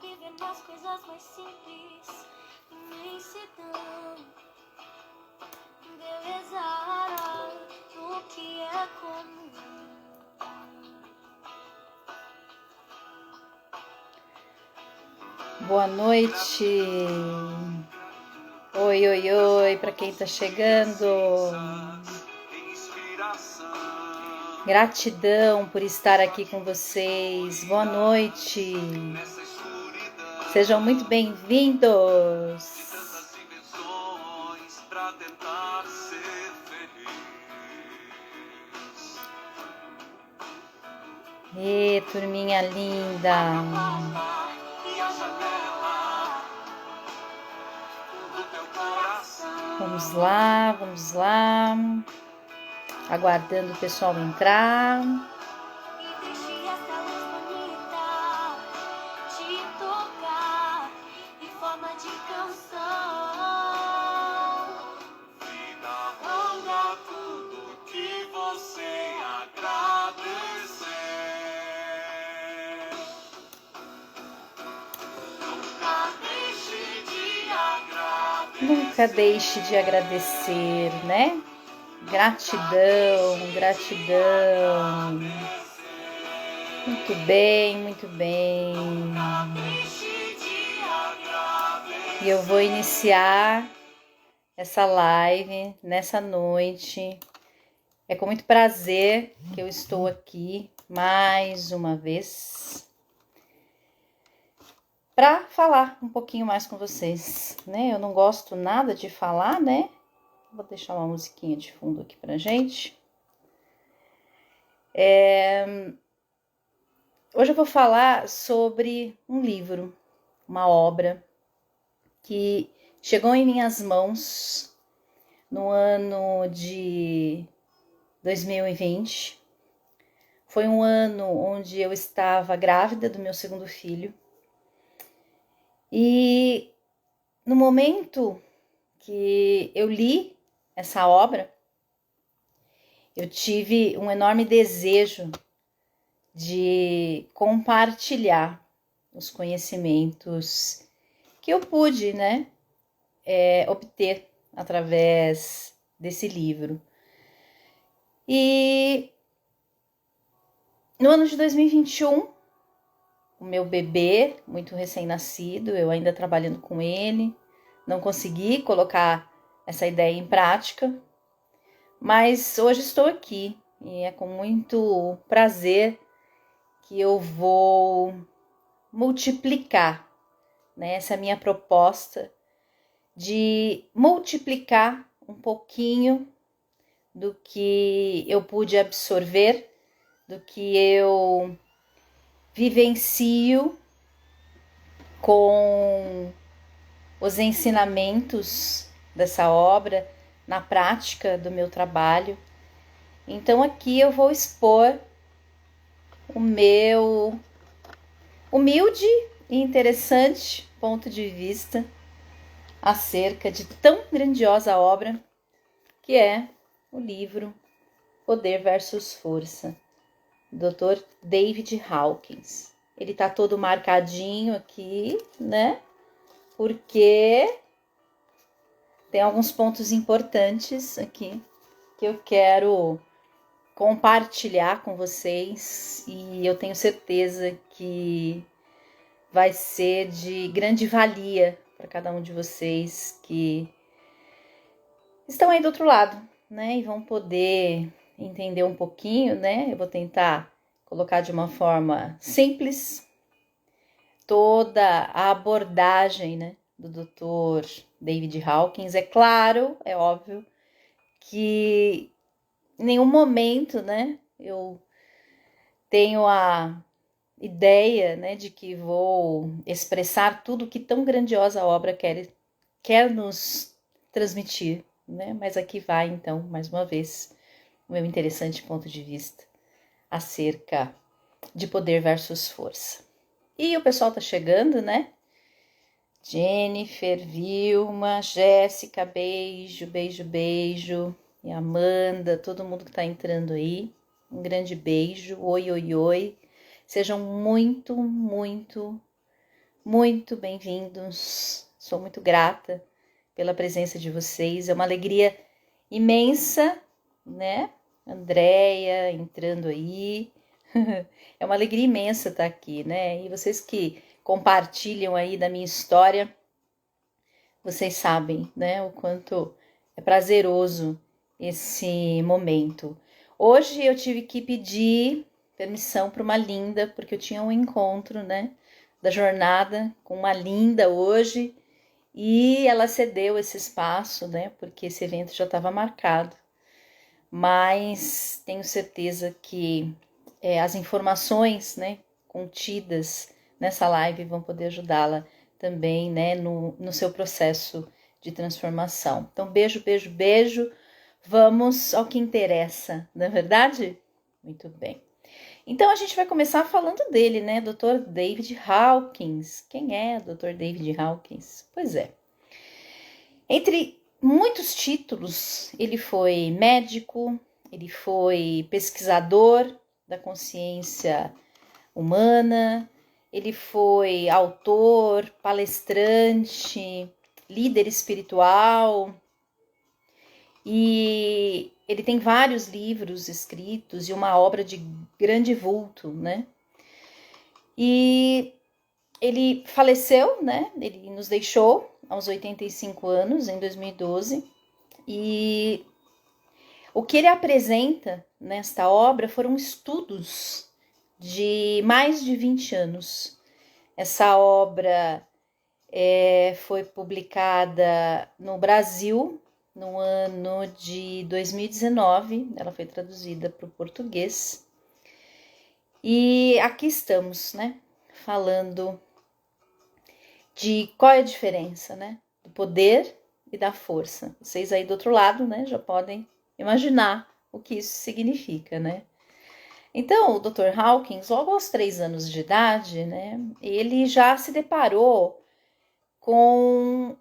viver nas coisas mais simples, imensidão, beleza rara no que é comum. Boa noite. Oi, oi, oi, para quem tá chegando. Gratidão por estar aqui com vocês. Boa noite. Sejam muito bem-vindos. E turminha linda. Vamos lá, vamos lá. Aguardando o pessoal entrar. E deixe essa luz bonita te tocar em forma de canção. Vida longa, tudo que você agradecer. Nunca deixe de agradecer. Nunca deixe de agradecer, né? Gratidão, gratidão. Muito bem, muito bem. E eu vou iniciar essa live nessa noite. É com muito prazer que eu estou aqui mais uma vez para falar um pouquinho mais com vocês, né? Eu não gosto nada de falar, né? Vou deixar uma musiquinha de fundo aqui pra gente. Hoje eu vou falar sobre um livro, uma obra que chegou em minhas mãos no ano de 2020. Foi um ano onde eu estava grávida do meu segundo filho. E no momento que eu li essa obra, eu tive um enorme desejo de compartilhar os conhecimentos que eu pude, né, obter através desse livro. E no ano de 2021, o meu bebê, muito recém-nascido, eu ainda trabalhando com ele, não consegui colocar essa ideia em prática, mas hoje estou aqui e é com muito prazer que eu vou multiplicar, né? Essa é a minha proposta de multiplicar um pouquinho do que eu pude absorver, do que eu vivencio com os ensinamentos dessa obra na prática do meu trabalho. Então aqui eu vou expor o meu humilde e interessante ponto de vista acerca de tão grandiosa obra que é o livro Poder versus Força, do Dr. David Hawkins. Ele tá todo marcadinho aqui, né? Porque tem alguns pontos importantes aqui que eu quero compartilhar com vocês e eu tenho certeza que vai ser de grande valia para cada um de vocês que estão aí do outro lado, né? E vão poder entender um pouquinho, né? Eu vou tentar colocar de uma forma simples toda a abordagem, né, do Dr. David Hawkins. É claro, é óbvio que em nenhum momento, né, eu tenho a ideia, né, de que vou expressar tudo que tão grandiosa obra quer nos transmitir, né? Mas aqui vai, então, mais uma vez, o meu interessante ponto de vista acerca de poder versus força. E o pessoal tá chegando, né? Jennifer, Vilma, Jéssica, beijo, beijo, beijo. E Amanda, todo mundo que tá entrando aí. Um grande beijo. Oi, oi, oi. Sejam muito, muito muito bem-vindos. Sou muito grata pela presença de vocês. É uma alegria imensa, né? Andréia entrando aí. É uma alegria imensa estar aqui, né? E vocês que compartilham aí da minha história, vocês sabem, né? O quanto é prazeroso esse momento. Hoje eu tive que pedir permissão para uma linda, porque eu tinha um encontro, né? Da jornada com uma linda hoje e ela cedeu esse espaço, né? Porque esse evento já estava marcado. Mas tenho certeza que as informações, né, contidas nessa live vão poder ajudá-la também, né, no seu processo de transformação. Então, beijo, beijo, beijo. Vamos ao que interessa, não é verdade? Muito bem. Então, a gente vai começar falando dele, né, Dr. David Hawkins. Quem é Dr. David Hawkins? Pois é. Entre muitos títulos, ele foi médico, ele foi pesquisador da consciência humana, ele foi autor, palestrante, líder espiritual e ele tem vários livros escritos e uma obra de grande vulto, né? E ele faleceu, né? Ele nos deixou aos 85 anos, em 2012, e o que ele apresenta nesta obra foram estudos de mais de 20 anos. Essa obra foi publicada no Brasil no ano de 2019, ela foi traduzida para o português, e aqui estamos, né, falando de qual é a diferença, né, do poder e da força. Vocês aí do outro lado, né, já podem imaginar o que isso significa, né? Então, o Dr. Hawkins, logo aos 3 anos de idade, né, ele já se deparou com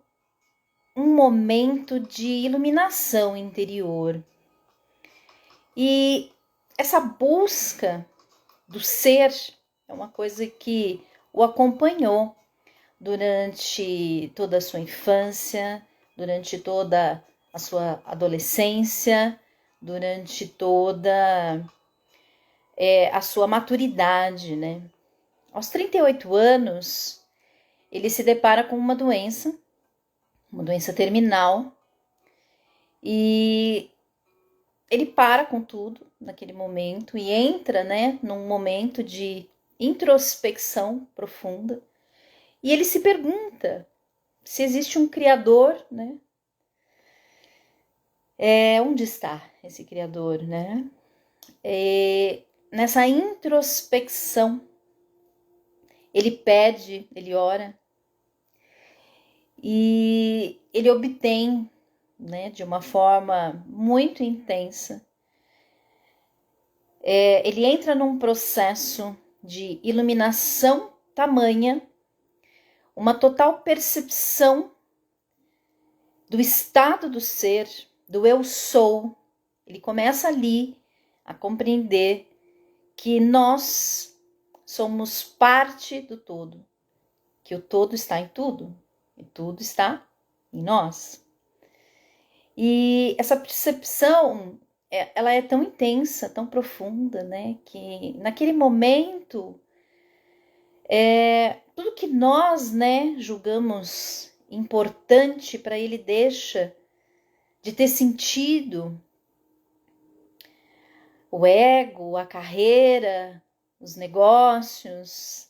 um momento de iluminação interior. E essa busca do ser é uma coisa que o acompanhou durante toda a sua infância, durante toda a sua adolescência, durante toda a sua maturidade, né? Aos 38 anos, ele se depara com uma doença terminal, e ele para com tudo naquele momento e entra, né, num momento de introspecção profunda. E ele se pergunta se existe um criador, né? Onde está esse criador, né? Nessa introspecção, ele pede, ele ora, e ele obtém, né, de uma forma muito intensa, ele entra num processo de iluminação tamanha, uma total percepção do estado do ser, do eu sou. Ele começa ali a compreender que nós somos parte do todo, que o todo está em tudo e tudo está em nós. E essa percepção, ela é tão intensa, tão profunda, né, que naquele momento tudo que nós, né, julgamos importante para ele deixa de ter sentido. O ego, a carreira, os negócios,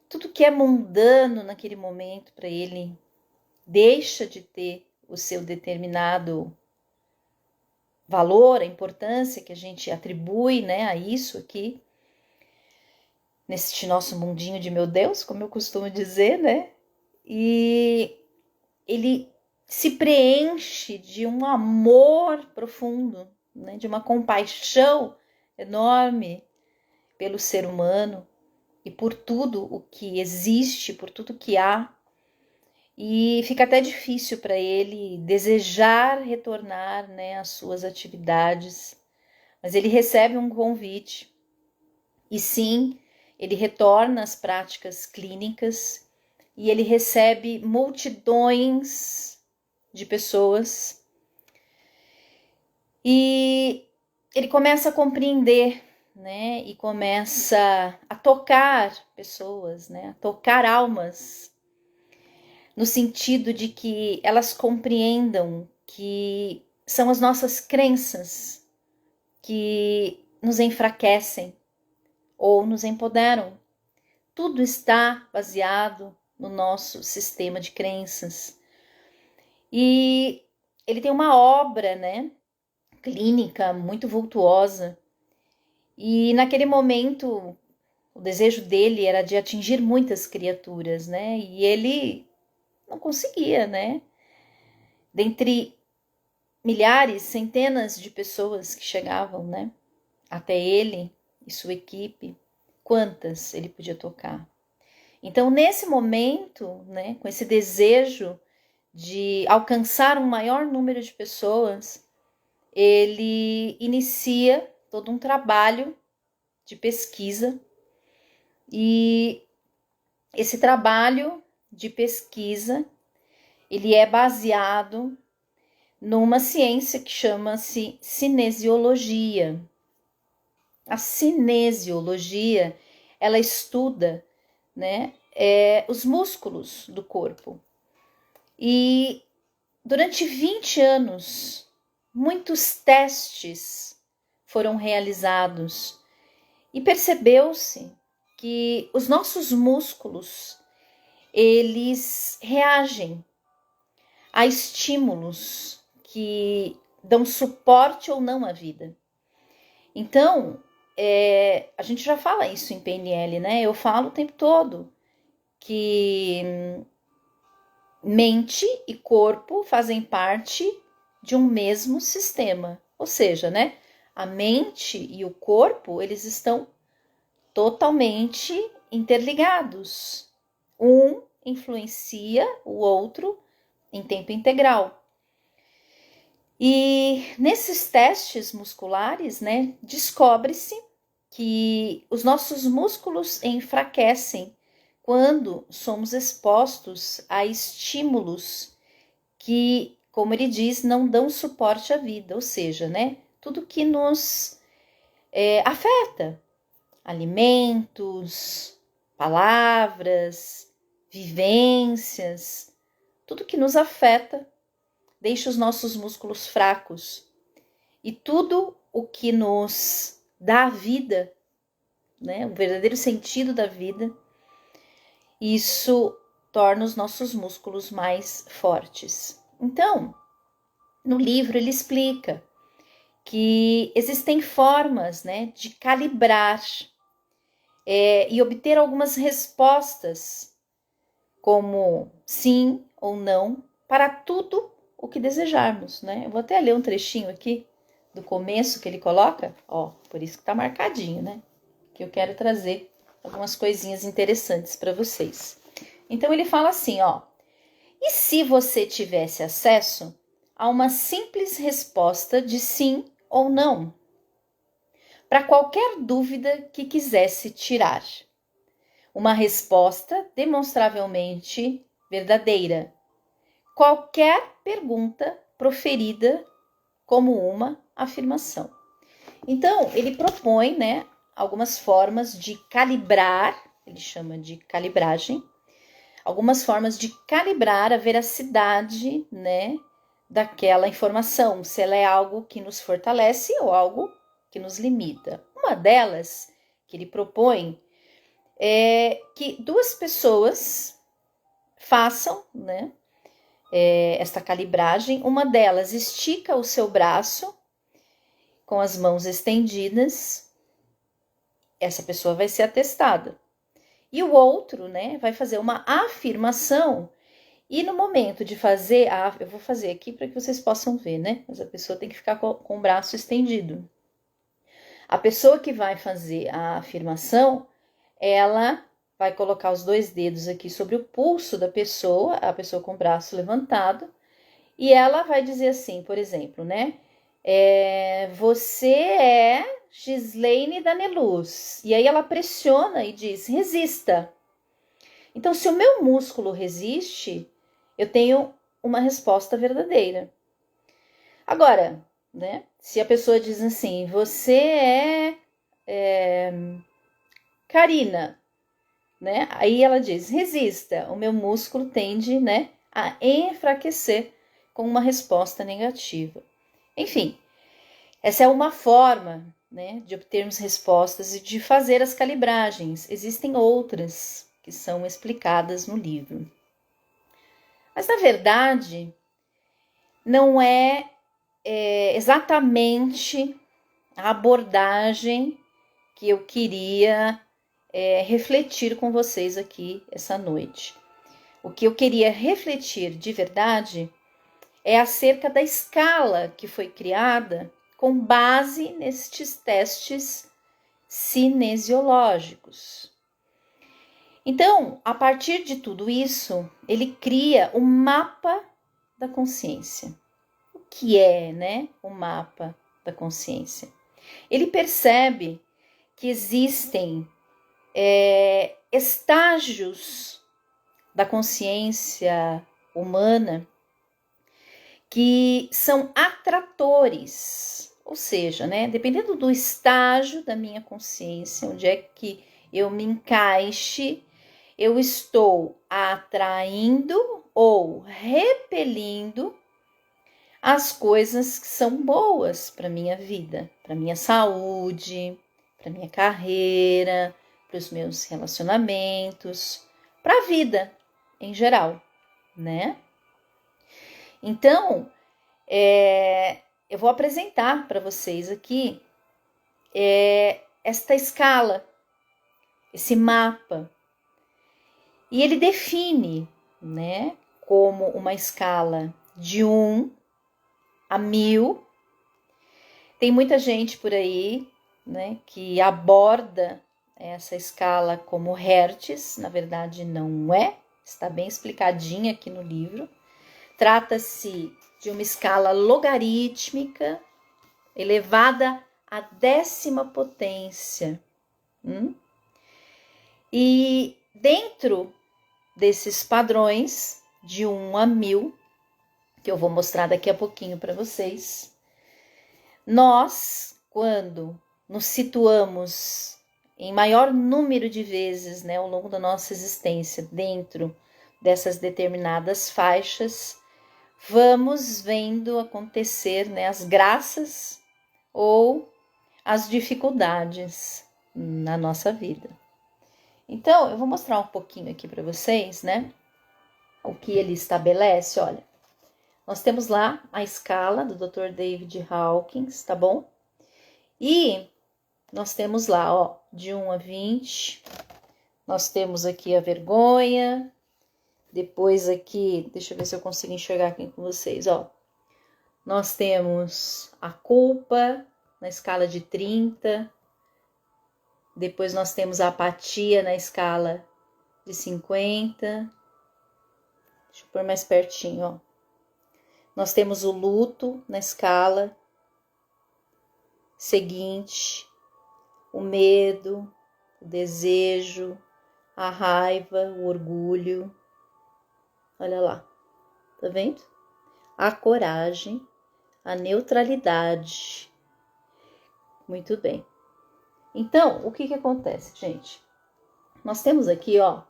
tudo que é mundano naquele momento para ele deixa de ter o seu determinado valor, a importância que a gente atribui, né, a isso aqui, neste nosso mundinho de meu Deus, como eu costumo dizer, né? E ele se preenche de um amor profundo, né, de uma compaixão enorme pelo ser humano e por tudo o que existe, por tudo que há. E fica até difícil para ele desejar retornar, né, às suas atividades, mas ele recebe um convite, e sim, ele retorna às práticas clínicas e ele recebe multidões de pessoas e ele começa a compreender, né? E começa a tocar pessoas, né? A tocar almas, no sentido de que elas compreendam que são as nossas crenças que nos enfraquecem ou nos empoderam. Tudo está baseado no nosso sistema de crenças. E ele tem uma obra, né, clínica muito vultuosa. E naquele momento, o desejo dele era de atingir muitas criaturas, né? E ele não conseguia, né? Dentre milhares, centenas de pessoas que chegavam, né, até ele e sua equipe, quantas ele podia tocar. Então, nesse momento, né, com esse desejo de alcançar um maior número de pessoas, ele inicia todo um trabalho de pesquisa. E esse trabalho de pesquisa, ele é baseado numa ciência que chama-se cinesiologia. A cinesiologia, ela estuda, né, os músculos do corpo. E durante 20 anos, muitos testes foram realizados e percebeu-se que os nossos músculos, eles reagem a estímulos que dão suporte ou não à vida. Então, a gente já fala isso em PNL, né? Eu falo o tempo todo que mente e corpo fazem parte de um mesmo sistema. Ou seja, né? A mente e o corpo, eles estão totalmente interligados. Um influencia o outro em tempo integral. E nesses testes musculares, né, descobre-se que os nossos músculos enfraquecem quando somos expostos a estímulos que, como ele diz, não dão suporte à vida, ou seja, né, tudo que nos afeta, alimentos, palavras, vivências, tudo que nos afeta deixa os nossos músculos fracos. E tudo o que nos dá a vida, né, o verdadeiro sentido da vida, isso torna os nossos músculos mais fortes. Então, no livro ele explica que existem formas, né, de calibrar e obter algumas respostas, como sim ou não, para tudo o que desejarmos, né? Eu vou até ler um trechinho aqui do começo que ele coloca, ó, por isso que tá marcadinho, né? Que eu quero trazer algumas coisinhas interessantes para vocês. Então ele fala assim, ó: e se você tivesse acesso a uma simples resposta de sim ou não para qualquer dúvida que quisesse tirar? Uma resposta demonstravelmente verdadeira. Qualquer pergunta proferida como uma afirmação. Então, ele propõe, né, algumas formas de calibrar, ele chama de calibragem, algumas formas de calibrar a veracidade, né, daquela informação, se ela é algo que nos fortalece ou algo que nos limita. Uma delas que ele propõe é que duas pessoas façam, né, esta calibragem. Uma delas estica o seu braço com as mãos estendidas, essa pessoa vai ser atestada. E o outro, né, vai fazer uma afirmação. E no momento de fazer, eu vou fazer aqui para que vocês possam ver, né? Mas a pessoa tem que ficar com o braço estendido. A pessoa que vai fazer a afirmação, ela vai colocar os dois dedos aqui sobre o pulso da pessoa, a pessoa com o braço levantado, e ela vai dizer assim, por exemplo, né? Você é Gislaine Daneluz. E aí ela pressiona e diz, resista. Então, se o meu músculo resiste, eu tenho uma resposta verdadeira. Agora, né, se a pessoa diz assim, você é Karina, né? Aí ela diz, resista, o meu músculo tende, né, a enfraquecer com uma resposta negativa. Enfim, essa é uma forma, né, de obtermos respostas e de fazer as calibragens. Existem outras que são explicadas no livro. Mas, na verdade, não é exatamente a abordagem que eu queria refletir com vocês aqui essa noite. O que eu queria refletir de verdade é acerca da escala que foi criada com base nestes testes cinesiológicos. Então, a partir de tudo isso, ele cria o mapa da consciência. O que é, né, o mapa da consciência? Ele percebe que existem estágios da consciência humana que são atratores, ou seja, né, dependendo do estágio da minha consciência, onde é que eu me encaixe, eu estou atraindo ou repelindo as coisas que são boas para minha vida, para minha saúde, para minha carreira, para os meus relacionamentos, para a vida em geral, né? Então, eu vou apresentar para vocês aqui esta escala, esse mapa. E ele define, né, como uma escala de 1 a 1000. Tem muita gente por aí, né, que aborda essa escala como hertz. Na verdade, não é. Está bem explicadinha aqui no livro. Trata-se de uma escala logarítmica elevada à 10ª potência. E dentro desses padrões de 1 a 1000, que eu vou mostrar daqui a pouquinho para vocês, nós, quando nos situamos em maior número de vezes, né, ao longo da nossa existência, dentro dessas determinadas faixas, vamos vendo acontecer, né, as graças ou as dificuldades na nossa vida. Então, eu vou mostrar um pouquinho aqui para vocês, né, o que ele estabelece. Olha, nós temos lá a escala do Dr. David Hawkins, tá bom? E nós temos lá, ó, de 1 a 20, nós temos aqui a vergonha, depois aqui, deixa eu ver se eu consigo enxergar aqui com vocês, ó. Nós temos a culpa na escala de 30, depois nós temos a apatia na escala de 50, deixa eu pôr mais pertinho, ó. Nós temos o luto na escala seguinte, o medo, o desejo, a raiva, o orgulho. Olha lá, tá vendo? A coragem, a neutralidade. Muito bem. Então, o que acontece, gente? Nós temos aqui, ó,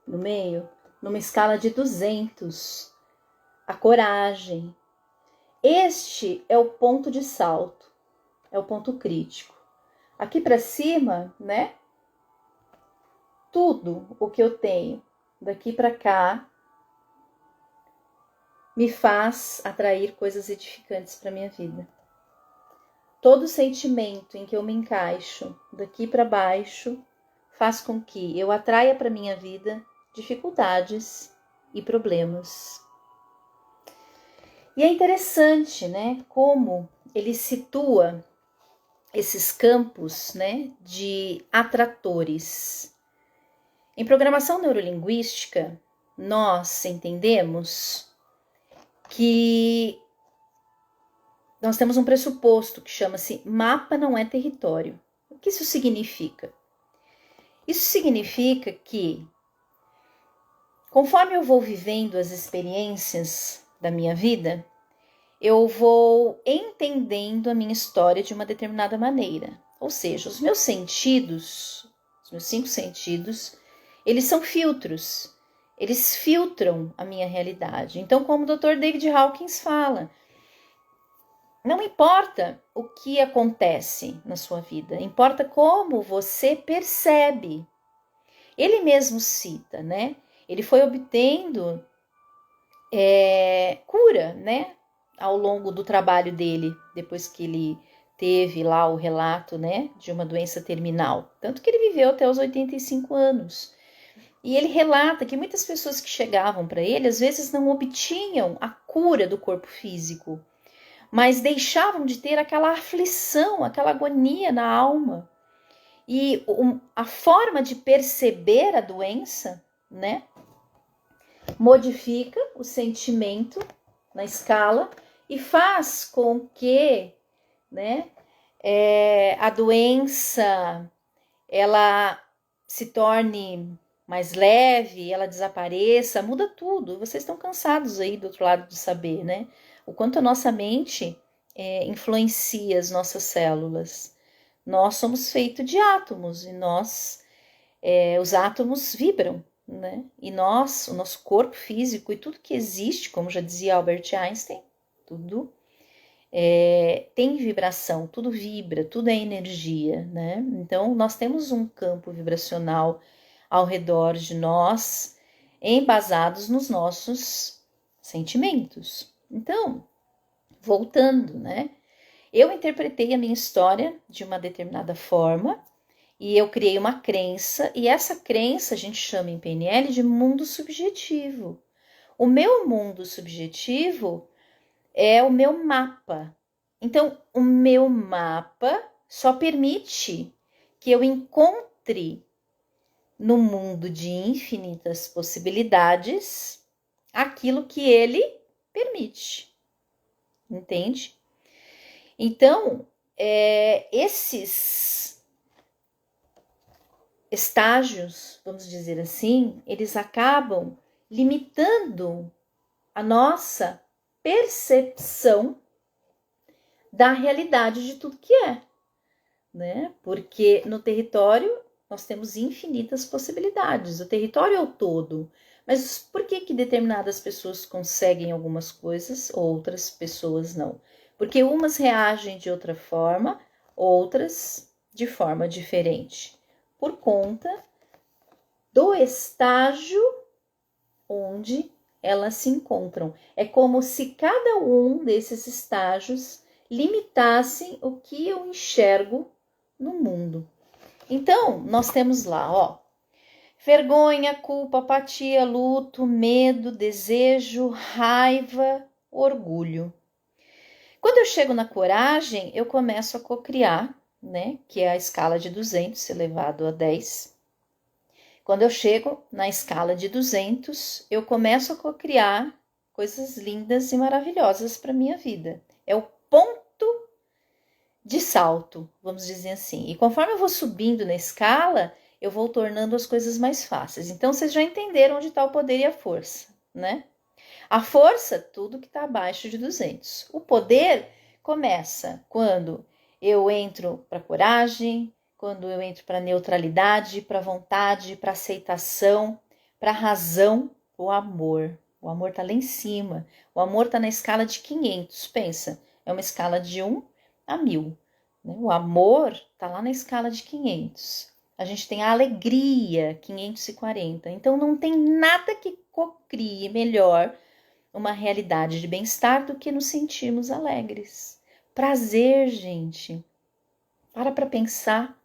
no meio, numa escala de 200, a coragem. Este é o ponto de salto, é o ponto crítico. Aqui para cima, né? Tudo o que eu tenho daqui para cá me faz atrair coisas edificantes para minha vida. Todo sentimento em que eu me encaixo daqui para baixo faz com que eu atraia para minha vida dificuldades e problemas. E é interessante, né, como ele situa esses campos, né, de atratores. Em programação neurolinguística, nós entendemos que nós temos um pressuposto que chama-se mapa não é território. O que isso significa? Isso significa que, conforme eu vou vivendo as experiências da minha vida, eu vou entendendo a minha história de uma determinada maneira. Ou seja, os meus sentidos, os meus 5 sentidos, eles são filtros. Eles filtram a minha realidade. Então, como o Dr. David Hawkins fala, não importa o que acontece na sua vida, importa como você percebe. Ele mesmo cita, né? Ele foi obtendo cura, né? Ao longo do trabalho dele, depois que ele teve lá o relato, né? De uma doença terminal. Tanto que ele viveu até os 85 anos. E ele relata que muitas pessoas que chegavam para ele, às vezes não obtinham a cura do corpo físico, mas deixavam de ter aquela aflição, aquela agonia na alma. E a forma de perceber a doença, né, modifica o sentimento na escala e faz com que, né, a doença ela se torne mais leve, ela desapareça, muda tudo. Vocês estão cansados aí do outro lado de saber, né? O quanto a nossa mente influencia as nossas células. Nós somos feitos de átomos e os átomos vibram, né? E o nosso corpo físico e tudo que existe, como já dizia Albert Einstein, tudo tem vibração, tudo vibra, tudo é energia, né? Então, nós temos um campo vibracional ao redor de nós, embasados nos nossos sentimentos. Então, voltando, né? Eu interpretei a minha história de uma determinada forma e eu criei uma crença, e essa crença a gente chama em PNL de mundo subjetivo. O meu mundo subjetivo é o meu mapa. Então, o meu mapa só permite que eu encontre no mundo de infinitas possibilidades aquilo que ele permite. Entende? Então, esses estágios, vamos dizer assim, eles acabam limitando a nossa percepção da realidade de tudo que é, né? Porque no território nós temos infinitas possibilidades, o território é o todo. Mas por que determinadas pessoas conseguem algumas coisas, outras pessoas não? Porque umas reagem de outra forma, outras de forma diferente, por conta do estágio onde elas se encontram. É como se cada um desses estágios limitassem o que eu enxergo no mundo. Então, nós temos lá, ó, vergonha, culpa, apatia, luto, medo, desejo, raiva, orgulho. Quando eu chego na coragem, eu começo a cocriar, né, que é a escala de 200 elevado a 10. Quando eu chego na escala de 200, eu começo a cocriar coisas lindas e maravilhosas para minha vida. É o ponto de salto, vamos dizer assim. E conforme eu vou subindo na escala, eu vou tornando as coisas mais fáceis. Então, vocês já entenderam onde está o poder e a força, né? A força, tudo que está abaixo de 200. O poder começa quando eu entro para coragem, quando eu entro para neutralidade, para vontade, para aceitação, para razão, o amor. O amor está lá em cima. O amor está na escala de 500. Pensa, é uma escala de 1 a 1000. Né? O amor está lá na escala de 500. A gente tem a alegria, 540. Então, não tem nada que cocrie melhor uma realidade de bem-estar do que nos sentirmos alegres. Prazer, gente. Para pensar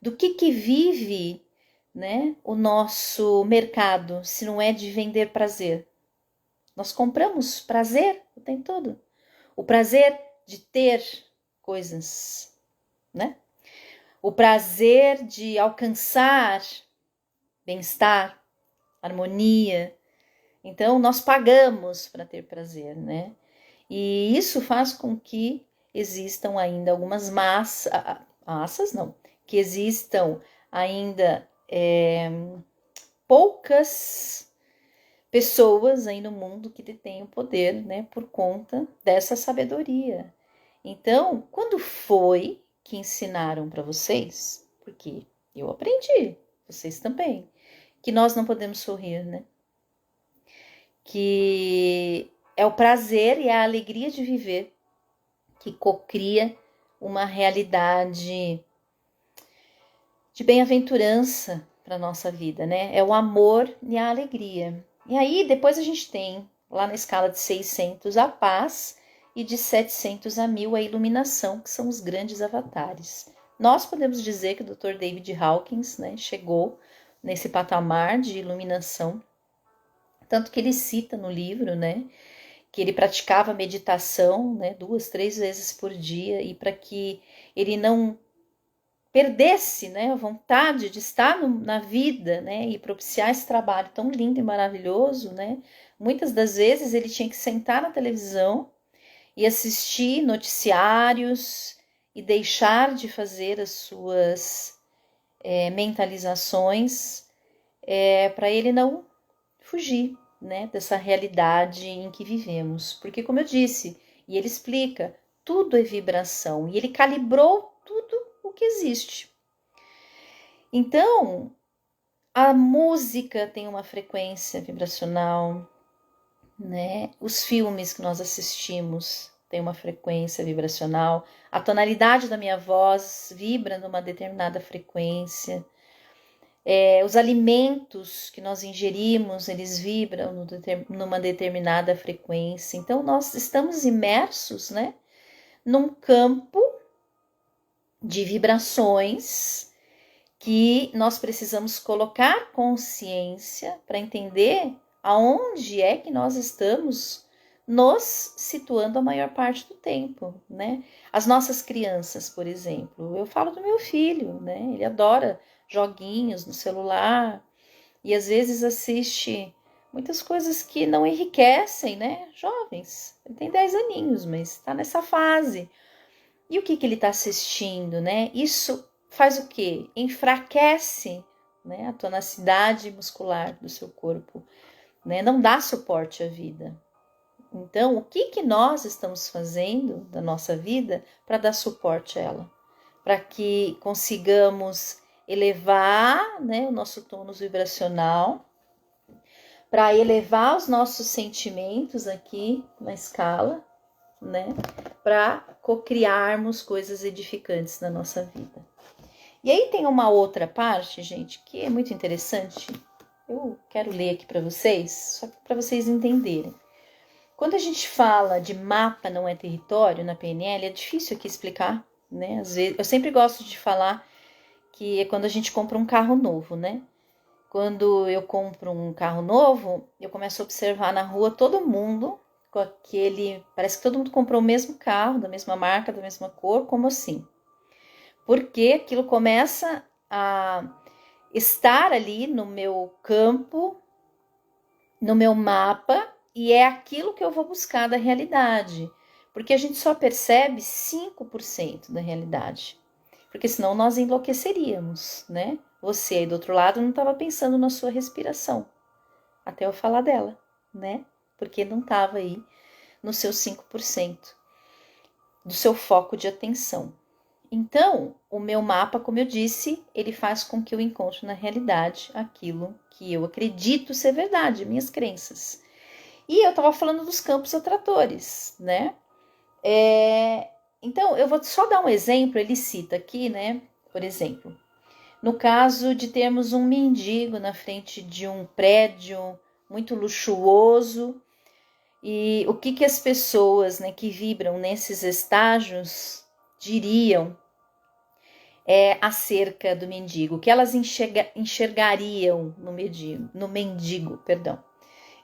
do que vive, né, o nosso mercado, se não é de vender prazer. Nós compramos prazer o tempo todo. O prazer de ter coisas, né? O prazer de alcançar bem-estar, harmonia. Então, nós pagamos para ter prazer, né? E isso faz com que existam ainda algumas massas não, que existam ainda poucas pessoas aí no mundo que detêm o poder, né, por conta dessa sabedoria. Então, quando foi que ensinaram para vocês? Porque eu aprendi, vocês também, que nós não podemos sorrir, né? Que é o prazer e a alegria de viver que cocria uma realidade de bem-aventurança para nossa vida, né? É o amor e a alegria. E aí depois a gente tem lá na escala de 600 a paz e de 700 a 1000 a iluminação, que são os grandes avatares. Nós podemos dizer que o Dr. David Hawkins, né, chegou nesse patamar de iluminação, tanto que ele cita no livro, né, que ele praticava meditação, né, 2, 3 vezes por dia, e para que ele não perdesse, né, a vontade de estar na vida, né, e propiciar esse trabalho tão lindo e maravilhoso, né, muitas das vezes ele tinha que sentar na televisão e assistir noticiários e deixar de fazer as suas mentalizações para ele não fugir, né, dessa realidade em que vivemos. Porque, como eu disse, e ele explica, tudo é vibração e ele calibrou tudo o que existe. Então, a música tem uma frequência vibracional, né? Os filmes que nós assistimos têm uma frequência vibracional. A tonalidade da minha voz vibra numa determinada frequência. Os alimentos que nós ingerimos, eles vibram numa determinada frequência. Então, nós estamos imersos, né, num campo de vibrações que nós precisamos colocar consciência para entender aonde é que nós estamos nos situando a maior parte do tempo, né? As nossas crianças, por exemplo, eu falo do meu filho, né? Ele adora joguinhos no celular e às vezes assiste muitas coisas que não enriquecem, né? Jovens, ele tem 10 aninhos, mas está nessa fase. E o que ele está assistindo, né? Isso faz o quê? Enfraquece, né, a tonacidade muscular do seu corpo, né? Não dá suporte à vida. Então, o que nós estamos fazendo da nossa vida para dar suporte a ela? Para que consigamos elevar, né, o nosso tônus vibracional, para elevar os nossos sentimentos aqui na escala, né, para cocriarmos coisas edificantes na nossa vida. E aí tem uma outra parte, gente, que é muito interessante. Eu quero ler aqui para vocês, só para vocês entenderem. Quando a gente fala de mapa não é território na PNL, é difícil aqui explicar, né? Às vezes, eu sempre gosto de falar que é quando a gente compra um carro novo, né? Quando eu compro um carro novo, eu começo a observar na rua todo mundo com aquele... Parece que todo mundo comprou o mesmo carro, da mesma marca, da mesma cor, como assim? Porque aquilo começa a estar ali no meu campo, no meu mapa, e é aquilo que eu vou buscar da realidade. Porque a gente só percebe 5% da realidade. Porque senão nós enlouqueceríamos, né? Você aí do outro lado não estava pensando na sua respiração, até eu falar dela, né? Porque não estava aí no seu 5% do seu foco de atenção. Então, o meu mapa, como eu disse, ele faz com que eu encontre na realidade aquilo que eu acredito ser verdade, minhas crenças. E eu estava falando dos campos atratores, né? Então, eu vou só dar um exemplo, ele cita aqui, né? Por exemplo, no caso de termos um mendigo na frente de um prédio muito luxuoso, e o que as pessoas, né, que vibram nesses estágios diriam acerca do mendigo, que elas enxergariam no mendigo, perdão.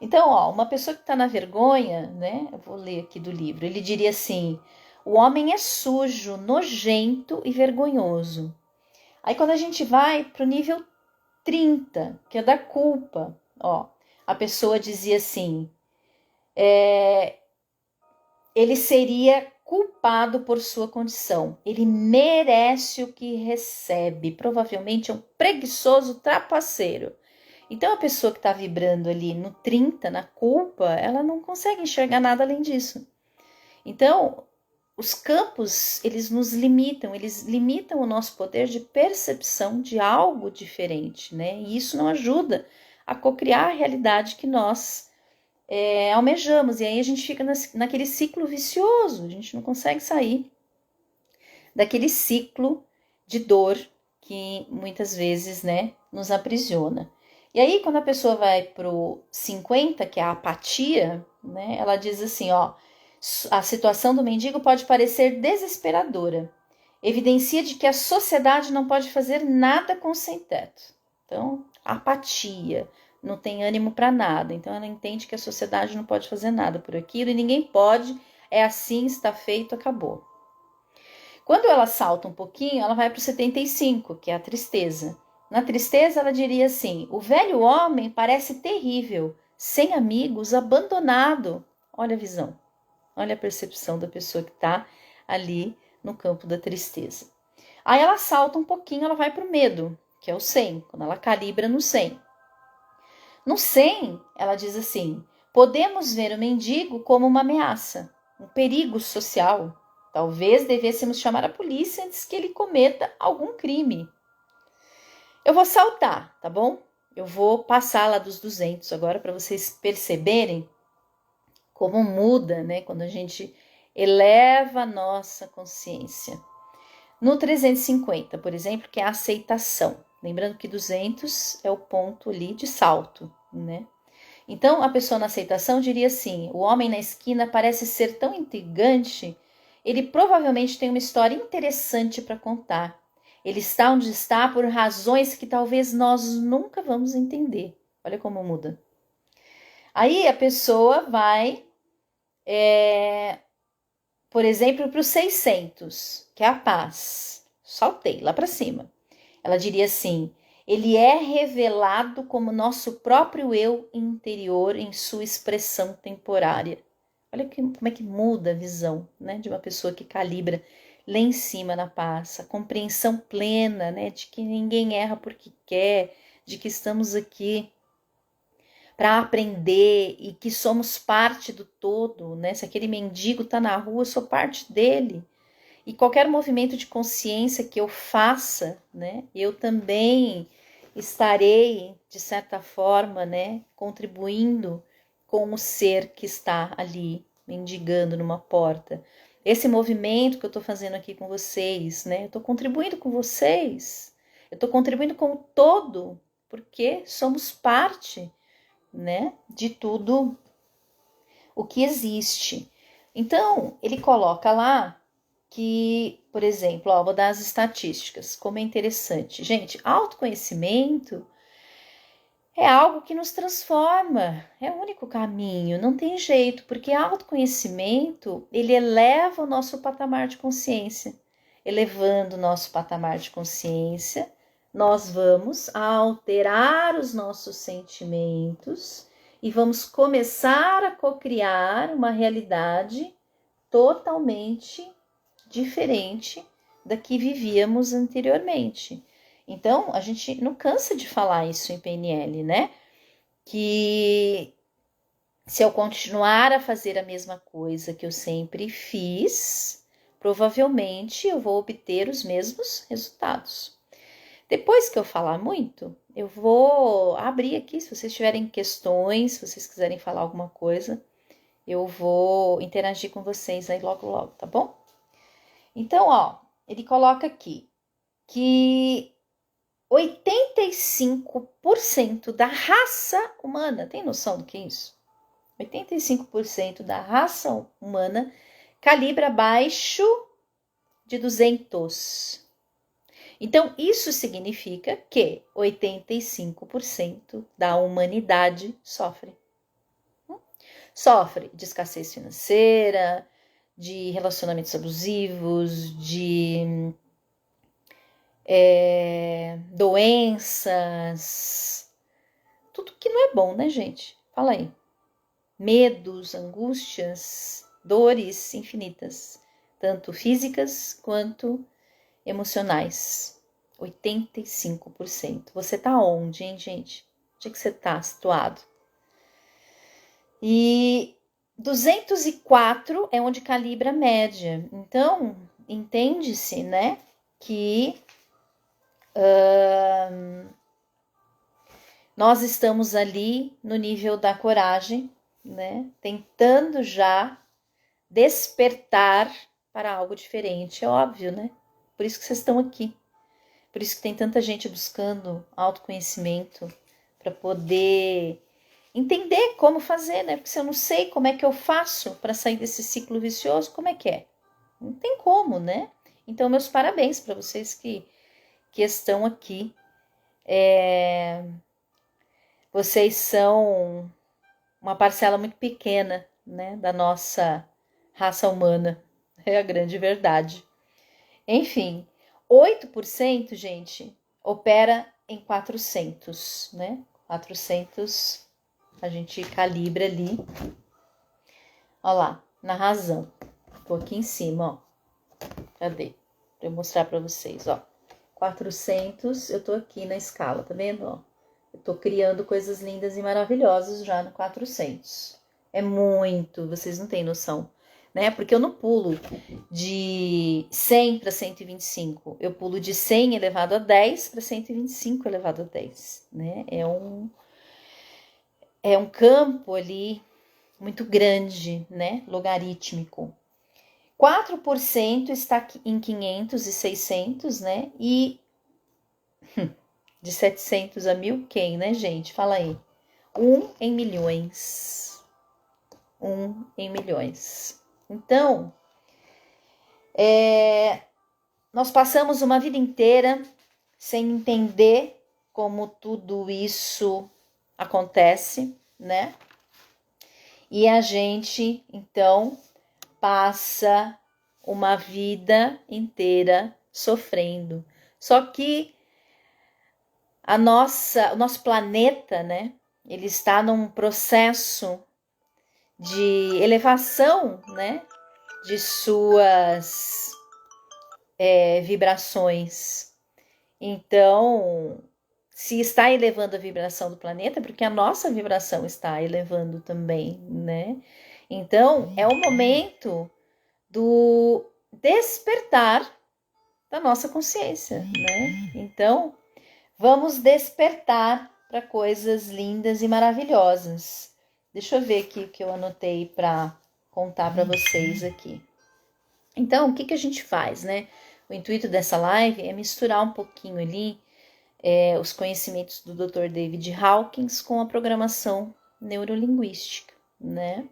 Então, ó, uma pessoa que está na vergonha, né? Eu vou ler aqui do livro. Ele diria assim: o homem é sujo, nojento e vergonhoso. Aí, quando a gente vai para o nível 30, que é da culpa, ó, a pessoa dizia assim: ele seria culpado por sua condição. Ele merece o que recebe. Provavelmente é um preguiçoso trapaceiro. Então, a pessoa que está vibrando ali no 30, na culpa, ela não consegue enxergar nada além disso. Então, os campos, eles nos limitam, eles limitam o nosso poder de percepção de algo diferente, né? E isso não ajuda a cocriar a realidade que nós almejamos. E aí a gente fica naquele ciclo vicioso, a gente não consegue sair daquele ciclo de dor que muitas vezes, né, nos aprisiona. E aí, quando a pessoa vai pro 50, que é a apatia, né, ela diz assim, ó, a situação do mendigo pode parecer desesperadora, evidencia de que a sociedade não pode fazer nada com o sem-teto. Então, apatia, não tem ânimo para nada. Então, ela entende que a sociedade não pode fazer nada por aquilo e ninguém pode, é assim, está feito, acabou. Quando ela salta um pouquinho, ela vai para o 75, que é a tristeza. Na tristeza, ela diria assim: o velho homem parece terrível, sem amigos, abandonado. Olha a visão, olha a percepção da pessoa que está ali no campo da tristeza. Aí ela salta um pouquinho, ela vai para o medo, que é o 100, quando ela calibra no 100. No 100, ela diz assim: podemos ver o mendigo como uma ameaça, um perigo social. Talvez devêssemos chamar a polícia antes que ele cometa algum crime. Eu vou saltar, tá bom? Eu vou passar lá dos 200 agora para vocês perceberem como muda, né, quando a gente eleva a nossa consciência. No 350, por exemplo, que é a aceitação. Lembrando que 200 é o ponto ali de salto, né? Então, a pessoa na aceitação diria assim: o homem na esquina parece ser tão intrigante, ele provavelmente tem uma história interessante para contar. Ele está onde está por razões que talvez nós nunca vamos entender. Olha como muda. Aí a pessoa vai, por exemplo, para os 600, que é a paz. Saltei lá para cima. Ela diria assim: ele é revelado como nosso próprio eu interior em sua expressão temporária. Olha como é que muda a visão, né, de uma pessoa que calibra lá em cima na paz, a compreensão plena, né, de que ninguém erra porque quer, de que estamos aqui para aprender e que somos parte do todo, né? Se aquele mendigo está na rua, eu sou parte dele. E qualquer movimento de consciência que eu faça, né, eu também estarei, de certa forma, né, contribuindo com o ser que está ali, mendigando numa porta. Esse movimento que eu estou fazendo aqui com vocês, né, eu estou contribuindo com vocês, eu estou contribuindo com o todo, porque somos parte, né, de tudo o que existe. Então, ele coloca lá que, por exemplo, vou dar as estatísticas, como é interessante. Gente, autoconhecimento é algo que nos transforma, é o único caminho, não tem jeito, porque autoconhecimento, ele eleva o nosso patamar de consciência. Elevando o nosso patamar de consciência, nós vamos alterar os nossos sentimentos e vamos começar a cocriar uma realidade totalmente diferente da que vivíamos anteriormente. Então, a gente não cansa de falar isso em PNL, né? Que se eu continuar a fazer a mesma coisa que eu sempre fiz, provavelmente eu vou obter os mesmos resultados. Depois que eu falar muito, eu vou abrir aqui, se vocês tiverem questões, se vocês quiserem falar alguma coisa, eu vou interagir com vocês aí logo, logo, tá bom? Então, ele coloca aqui que 85% da raça humana, tem noção do que é isso? 85% da raça humana calibra abaixo de 200. Então, isso significa que 85% da humanidade sofre. Sofre de escassez financeira, de relacionamentos abusivos, de doenças, tudo que não é bom, né, gente? Fala aí. Medos, angústias, dores infinitas. tanto físicas quanto emocionais. 85%. Você tá onde, hein, gente? Onde é que você tá situado? E 204 é onde calibra a média. Então, entende-se, né, que nós estamos ali no nível da coragem, né, tentando já despertar para algo diferente. É óbvio, né? Por isso que vocês estão aqui. Por isso que tem tanta gente buscando autoconhecimento para poder entender como fazer, né? Porque se eu não sei como é que eu faço para sair desse ciclo vicioso, como é que é? Não tem como, né? Então, meus parabéns para vocês que estão aqui. Vocês são uma parcela muito pequena, né, da nossa raça humana. É a grande verdade. Enfim, 8%, gente, opera em 400, né? 400 a gente calibra ali. Ó lá, na razão. Tô aqui em cima, ó. Cadê? Pra eu mostrar pra vocês, ó. 400, eu tô aqui na escala, tá vendo, ó? Eu tô criando coisas lindas e maravilhosas já no 400. É muito, vocês não têm noção, né? Porque eu não pulo de 100 para 125. Eu pulo de 100 elevado a 10 para 125 elevado a 10, né? É um campo ali muito grande, né? Logarítmico. 4% está em 500 e 600, né? E de 700 a 1000, quem, né, gente? Fala aí. 1 em milhões. 1 em milhões. Então, nós passamos uma vida inteira sem entender como tudo isso acontece, né? E a gente, então, passa uma vida inteira sofrendo. Só que o nosso planeta, né? Ele está num processo de elevação, né? De suas vibrações. Então, se está elevando a vibração do planeta, porque a nossa vibração está elevando também, né? Então, é o momento do despertar da nossa consciência, né? Então, vamos despertar para coisas lindas e maravilhosas. Deixa eu ver aqui o que eu anotei para contar para vocês aqui. Então, o que a gente faz, né? O intuito dessa live é misturar um pouquinho ali os conhecimentos do Dr. David Hawkins com a programação neurolinguística, né?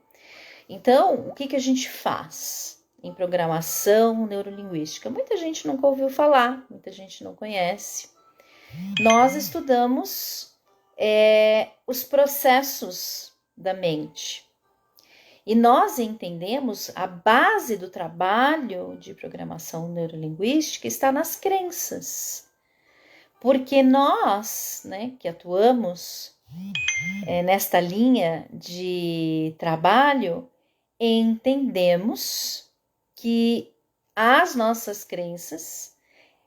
Então, o que a gente faz em programação neurolinguística? Muita gente nunca ouviu falar, muita gente não conhece. Nós estudamos os processos da mente. E nós entendemos a base do trabalho de programação neurolinguística está nas crenças. Porque nós, né, que atuamos nesta linha de trabalho, entendemos que as nossas crenças,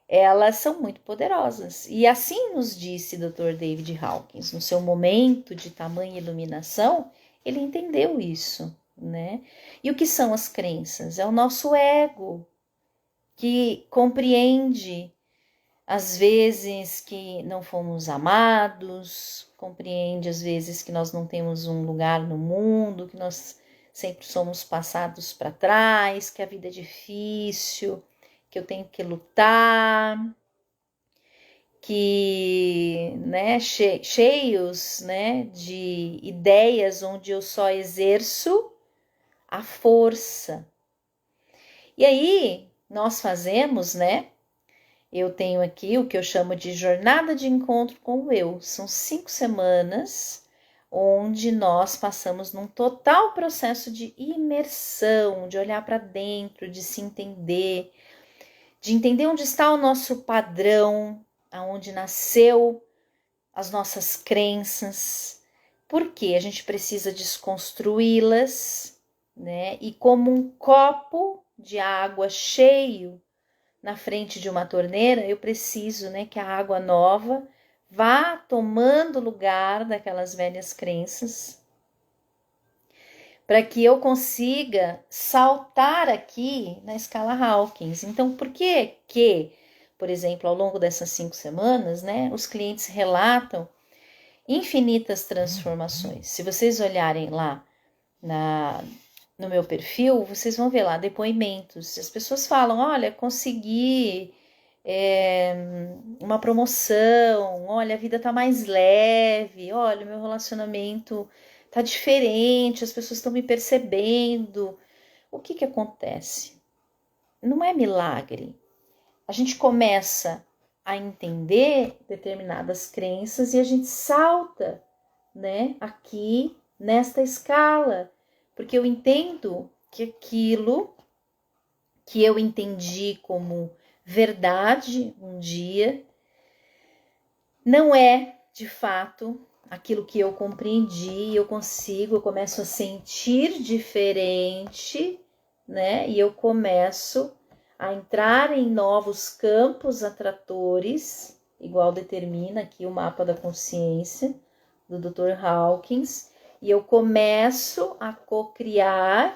elas são muito poderosas. E assim nos disse Dr. David Hawkins, no seu momento de tamanha iluminação, ele entendeu isso, né? E o que são as crenças? É o nosso ego, que compreende às vezes que não fomos amados, compreende às vezes que nós não temos um lugar no mundo, que nós sempre somos passados para trás, que a vida é difícil, que eu tenho que lutar, que, né, cheios, né, de ideias onde eu só exerço a força. E aí nós fazemos, né? Eu tenho aqui o que eu chamo de jornada de encontro com o eu. São 5 semanas onde nós passamos num total processo de imersão, de olhar para dentro, de se entender, de entender onde está o nosso padrão, aonde nasceu as nossas crenças, porque a gente precisa desconstruí-las, né? E como um copo de água cheio na frente de uma torneira, eu preciso, né, que a água nova vá tomando lugar daquelas velhas crenças, para que eu consiga saltar aqui na escala Hawkins. Então, por que, por exemplo, ao longo dessas 5 semanas, né, os clientes relatam infinitas transformações? Se vocês olharem lá no meu perfil, vocês vão ver lá depoimentos. As pessoas falam, olha, consegui uma promoção, olha, a vida tá mais leve, olha, o meu relacionamento tá diferente, as pessoas estão me percebendo. O que acontece? Não é milagre. A gente começa a entender determinadas crenças e a gente salta, né, aqui nesta escala, porque eu entendo que aquilo que eu entendi como verdade um dia não é de fato aquilo que eu compreendi. Eu começo a sentir diferente, né? E eu começo a entrar em novos campos atratores, igual determina aqui o mapa da consciência do Dr. Hawkins, e eu começo a cocriar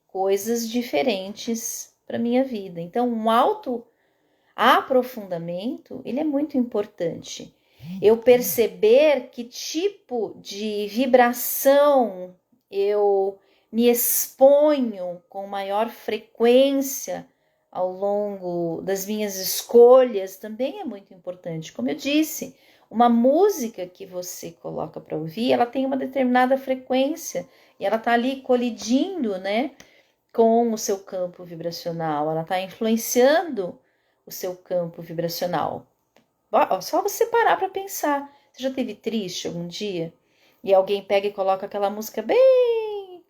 coisas diferentes para minha vida. Então, um autoaprofundamento, ele é muito importante. Eu perceber que tipo de vibração eu me exponho com maior frequência ao longo das minhas escolhas também é muito importante. Como eu disse, uma música que você coloca para ouvir, ela tem uma determinada frequência e ela está ali colidindo, né, com o seu campo vibracional, ela está influenciando o seu campo vibracional. Só você parar para pensar. Você já teve triste algum dia? E alguém pega e coloca aquela música bem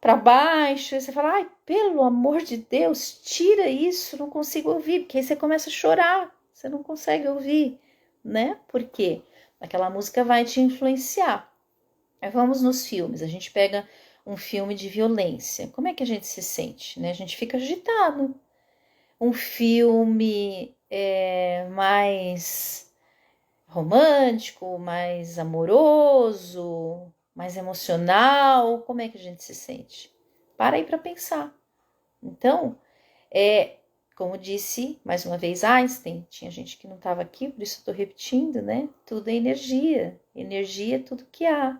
para baixo, e você fala, ai, pelo amor de Deus, tira isso, não consigo ouvir, porque aí você começa a chorar, você não consegue ouvir, né? Por quê? Aquela música vai te influenciar. Aí vamos nos filmes, a gente pega um filme de violência, como é que a gente se sente, né? A gente fica agitado. Um filme mais romântico, mais amoroso, mais emocional, como é que a gente se sente? Para aí para pensar. Então, como disse mais uma vez Einstein, tinha gente que não estava aqui, por isso estou repetindo, né? Tudo é energia, energia é tudo que há.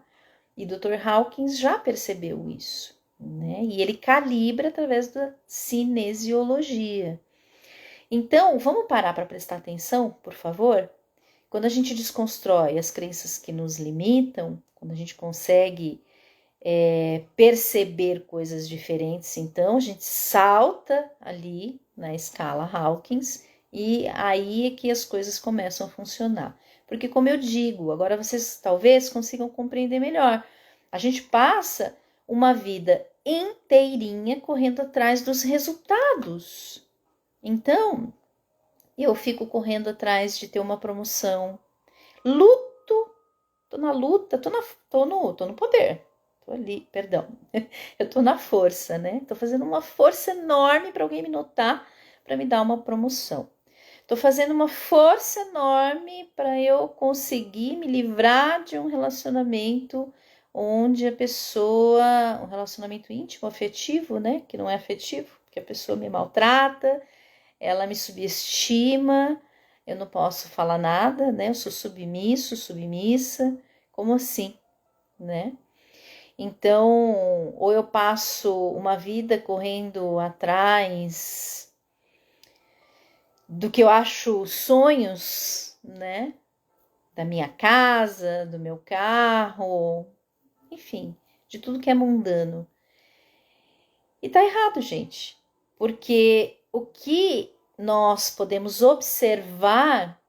E Dr. Hawkins já percebeu isso, né? E ele calibra através da cinesiologia. Então, vamos parar para prestar atenção, por favor? Quando a gente desconstrói as crenças que nos limitam, quando a gente consegue perceber coisas diferentes, então a gente salta ali na escala Hawkins e aí é que as coisas começam a funcionar. Porque, como eu digo, agora vocês talvez consigam compreender melhor. A gente passa uma vida inteirinha correndo atrás dos resultados. Então, eu fico correndo atrás de ter uma promoção. Luto, tô na luta, tô no poder. Tô ali, perdão. Eu tô na força, né? Tô fazendo uma força enorme para alguém me notar, para me dar uma promoção. Tô fazendo uma força enorme para eu conseguir me livrar de um relacionamento onde a pessoa, um relacionamento íntimo, afetivo, né? Que não é afetivo, porque a pessoa me maltrata, ela me subestima, eu não posso falar nada, né? Eu sou submisso, submissa, como assim, né? Então, ou eu passo uma vida correndo atrás do que eu acho sonhos, né? Da minha casa, do meu carro, enfim, de tudo que é mundano. E tá errado, gente, porque o que nós podemos observar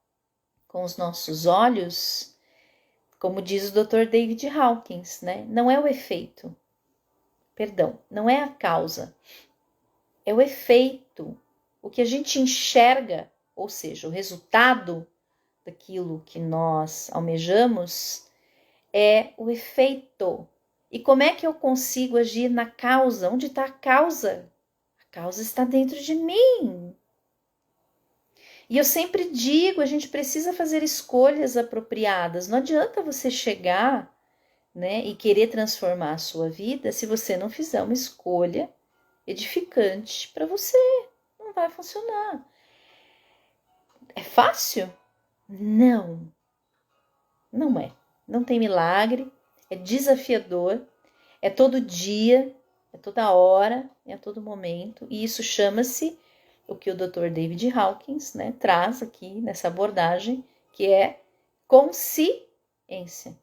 com os nossos olhos, como diz o Dr. David Hawkins, né? Não é o efeito, perdão, não é a causa, é o efeito. O que a gente enxerga, ou seja, o resultado daquilo que nós almejamos, é o efeito. E como é que eu consigo agir na causa? Onde está a causa? A causa está dentro de mim. E eu sempre digo, a gente precisa fazer escolhas apropriadas. Não adianta você chegar, né, e querer transformar a sua vida se você não fizer uma escolha edificante para você. Não vai funcionar. É fácil? Não. Não é. Não tem milagre. É desafiador. É todo dia, é toda hora, é a todo momento. E isso chama-se o que o Dr. David Hawkins, né, traz aqui nessa abordagem, que é consciência.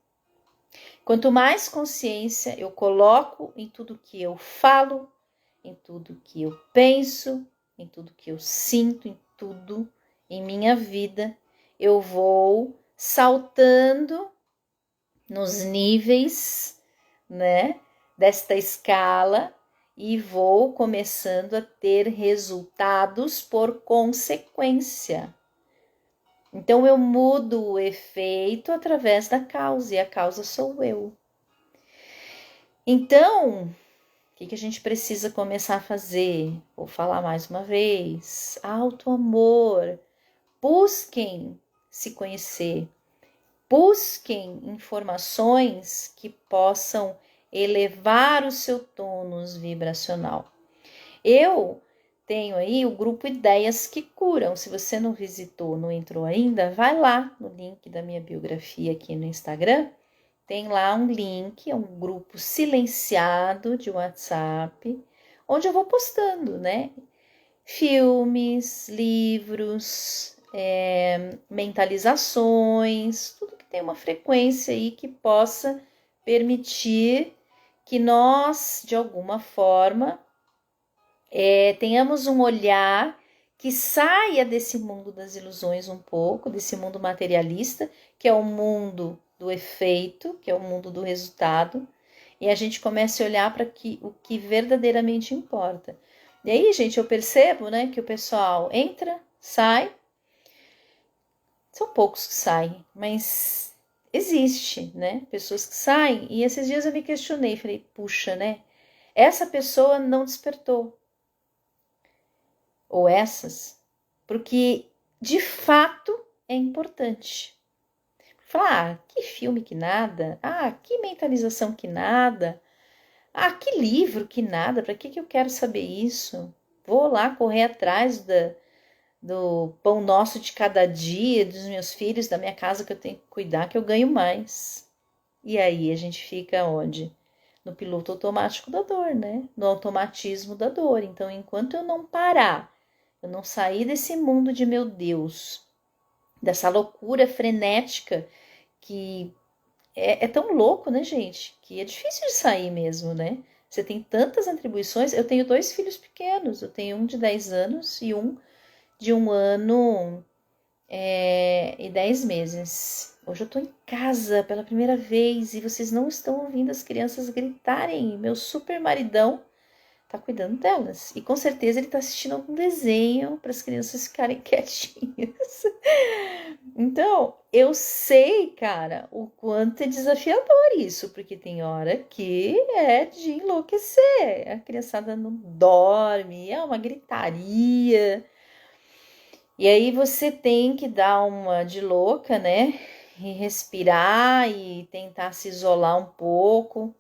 Quanto mais consciência eu coloco em tudo que eu falo, em tudo que eu penso, em tudo que eu sinto, em tudo em minha vida, eu vou saltando nos níveis, né, desta escala e vou começando a ter resultados por consequência. Então eu mudo o efeito através da causa e a causa sou eu. Então, o que a gente precisa começar a fazer? Vou falar mais uma vez. Auto-amor. Busquem se conhecer. Busquem informações que possam elevar o seu tônus vibracional. Eu tenho aí o grupo Ideias que Curam. Se você não visitou, não entrou ainda, vai lá no link da minha biografia aqui no Instagram. Tem lá um link, é um grupo silenciado de WhatsApp, onde eu vou postando, né? Filmes, livros, mentalizações, tudo que tem uma frequência aí que possa permitir que nós, de alguma forma, tenhamos um olhar que saia desse mundo das ilusões um pouco, desse mundo materialista, que é o mundo do efeito, que é o mundo do resultado, e a gente comece a olhar para o que verdadeiramente importa. E aí, gente, eu percebo, né, que o pessoal entra, sai, são poucos que saem, mas existe, né, pessoas que saem, e esses dias eu me questionei, falei, puxa, né, essa pessoa não despertou, ou essas, porque de fato é importante. Falar, que filme que nada, que mentalização que nada, que livro que nada, para que eu quero saber isso? Vou lá correr atrás do pão nosso de cada dia, dos meus filhos, da minha casa que eu tenho que cuidar, que eu ganho mais. E aí a gente fica onde? No piloto automático da dor, né? No automatismo da dor. Então, enquanto eu não parar, eu não sair desse mundo de meu Deus, dessa loucura frenética que é tão louco, né, gente? Que é difícil de sair mesmo, né? Você tem tantas atribuições. Eu tenho 2 filhos pequenos. Eu tenho um de 10 anos e um de 1 ano e 10 meses. Hoje eu tô em casa pela primeira vez e vocês não estão ouvindo as crianças gritarem. Meu super maridão tá cuidando delas. E com certeza ele tá assistindo algum desenho para as crianças ficarem quietinhas. Então, eu sei, cara, o quanto é desafiador isso, porque tem hora que é de enlouquecer. A criançada não dorme, é uma gritaria. E aí você tem que dar uma de louca, né? E respirar e tentar se isolar um pouco.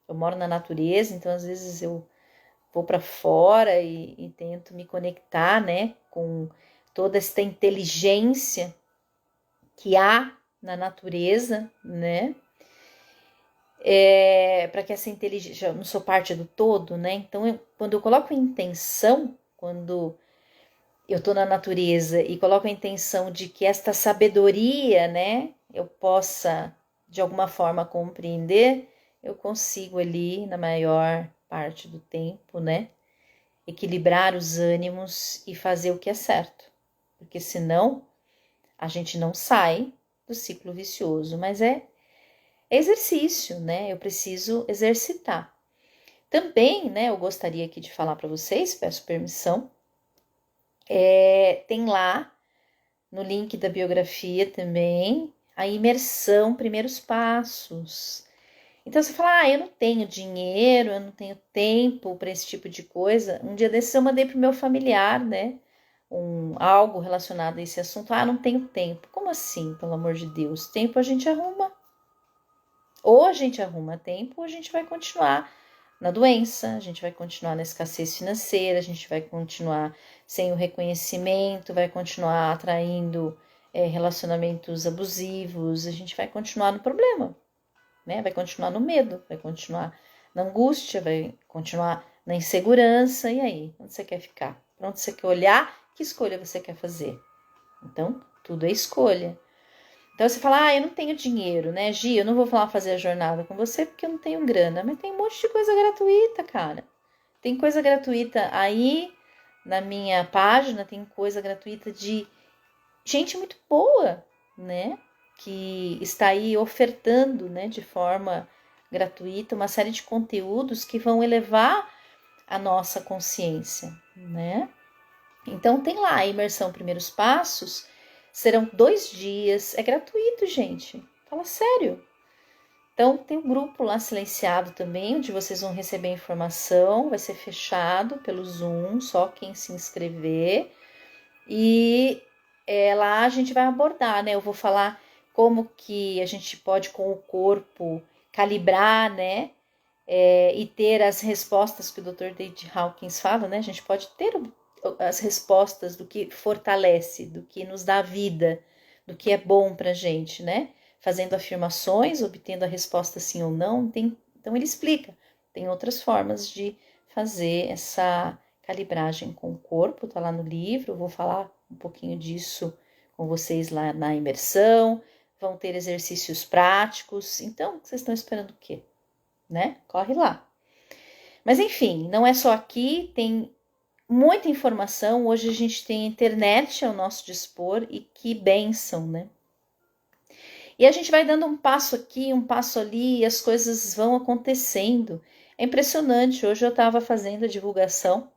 Eu moro na natureza, então às vezes eu vou para fora e tento me conectar, né, com toda esta inteligência que há na natureza, né, para que essa inteligência, eu não sou parte do todo, né, então quando eu coloco a intenção, quando eu tô na natureza e coloco a intenção de que esta sabedoria, né, eu possa de alguma forma compreender, eu consigo ali na maior parte do tempo, né, equilibrar os ânimos e fazer o que é certo, porque senão a gente não sai do ciclo vicioso, mas é exercício, né? Eu preciso exercitar. Também, né, eu gostaria aqui de falar para vocês, peço permissão, tem lá no link da biografia também a imersão, primeiros passos. Então você fala, eu não tenho dinheiro, eu não tenho tempo para esse tipo de coisa. Um dia desses eu mandei pro meu familiar, né? Algo relacionado a esse assunto. Não tenho tempo. Como assim, pelo amor de Deus? Tempo a gente arruma. Ou a gente arruma tempo, ou a gente vai continuar na doença, a gente vai continuar na escassez financeira, a gente vai continuar sem o reconhecimento, vai continuar atraindo relacionamentos abusivos, a gente vai continuar no problema, né? Vai continuar no medo, vai continuar na angústia, vai continuar na insegurança. E aí? Onde você quer ficar? Para onde você quer olhar? Que escolha você quer fazer? Então, tudo é escolha. Então você fala, eu não tenho dinheiro, né, Gi? Eu não vou falar fazer a jornada com você porque eu não tenho grana. Mas tem um monte de coisa gratuita, cara. Tem coisa gratuita aí na minha página, tem coisa gratuita de gente muito boa, né? Que está aí ofertando, né, de forma gratuita uma série de conteúdos que vão elevar a nossa consciência, né? Então tem lá a imersão Primeiros Passos. Serão 2 dias, é gratuito, gente. Fala sério. Então tem um grupo lá silenciado também, onde vocês vão receber informação, vai ser fechado pelo Zoom, só quem se inscrever. E lá a gente vai abordar, né? Eu vou falar como que a gente pode com o corpo calibrar, né? E ter as respostas que o Dr. David Hawkins fala, né? A gente pode ter as respostas do que fortalece, do que nos dá vida, do que é bom pra gente, né? Fazendo afirmações, obtendo a resposta sim ou não. Então ele explica. Tem outras formas de fazer essa calibragem com o corpo, tá lá no livro. Eu vou falar um pouquinho disso com vocês lá na imersão. Vão ter exercícios práticos. Então, vocês estão esperando o quê? Né? Corre lá. Mas enfim, não é só aqui, tem muita informação. Hoje a gente tem a internet ao nosso dispor e que bênção, né? E a gente vai dando um passo aqui, um passo ali e as coisas vão acontecendo. É impressionante. Hoje eu estava fazendo a divulgação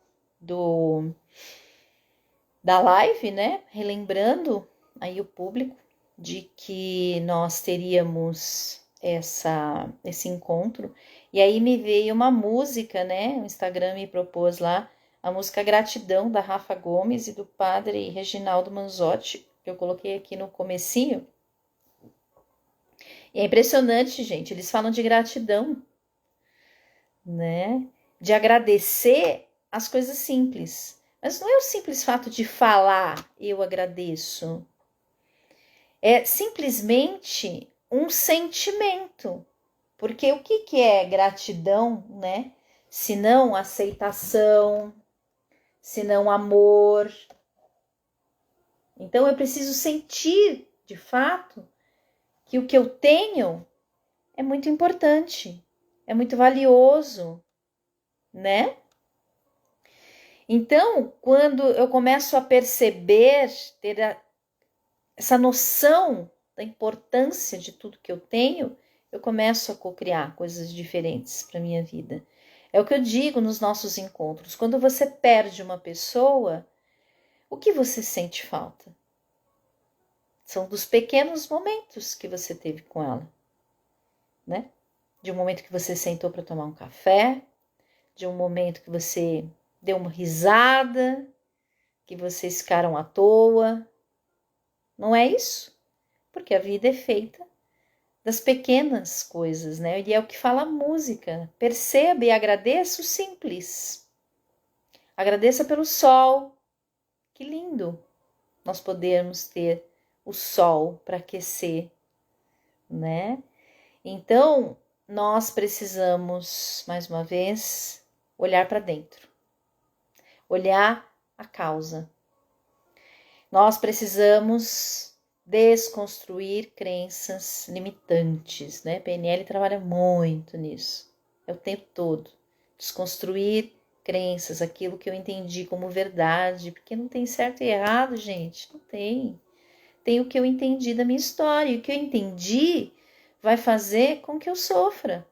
da live, né? Relembrando aí o público de que nós teríamos esse encontro. E aí me veio uma música, né? O Instagram me propôs lá a música Gratidão, da Rafa Gomes e do padre Reginaldo Manzotti, que eu coloquei aqui no comecinho. E é impressionante, gente, eles falam de gratidão, né? De agradecer as coisas simples. Mas não é o simples fato de falar, eu agradeço. É simplesmente um sentimento. Porque o que é gratidão, né? Se não aceitação, se não amor. Então eu preciso sentir, de fato, que o que eu tenho é muito importante, é muito valioso, né? Então, quando eu começo a perceber, ter essa noção da importância de tudo que eu tenho, eu começo a co-criar coisas diferentes para minha vida. É o que eu digo nos nossos encontros. Quando você perde uma pessoa, o que você sente falta? São dos pequenos momentos que você teve com ela, né? De um momento que você sentou para tomar um café, de um momento que você deu uma risada, que vocês ficaram à toa. Não é isso? Porque a vida é feita das pequenas coisas, né? E é o que fala a música. Perceba e agradeça o simples. Agradeça pelo sol. Que lindo nós podermos ter o sol para aquecer, né? Então, nós precisamos, mais uma vez, olhar para dentro. Olhar a causa. Nós precisamos desconstruir crenças limitantes, né? PNL trabalha muito nisso, é o tempo todo. Desconstruir crenças, aquilo que eu entendi como verdade, porque não tem certo e errado, gente, não tem. Tem o que eu entendi da minha história, e o que eu entendi vai fazer com que eu sofra,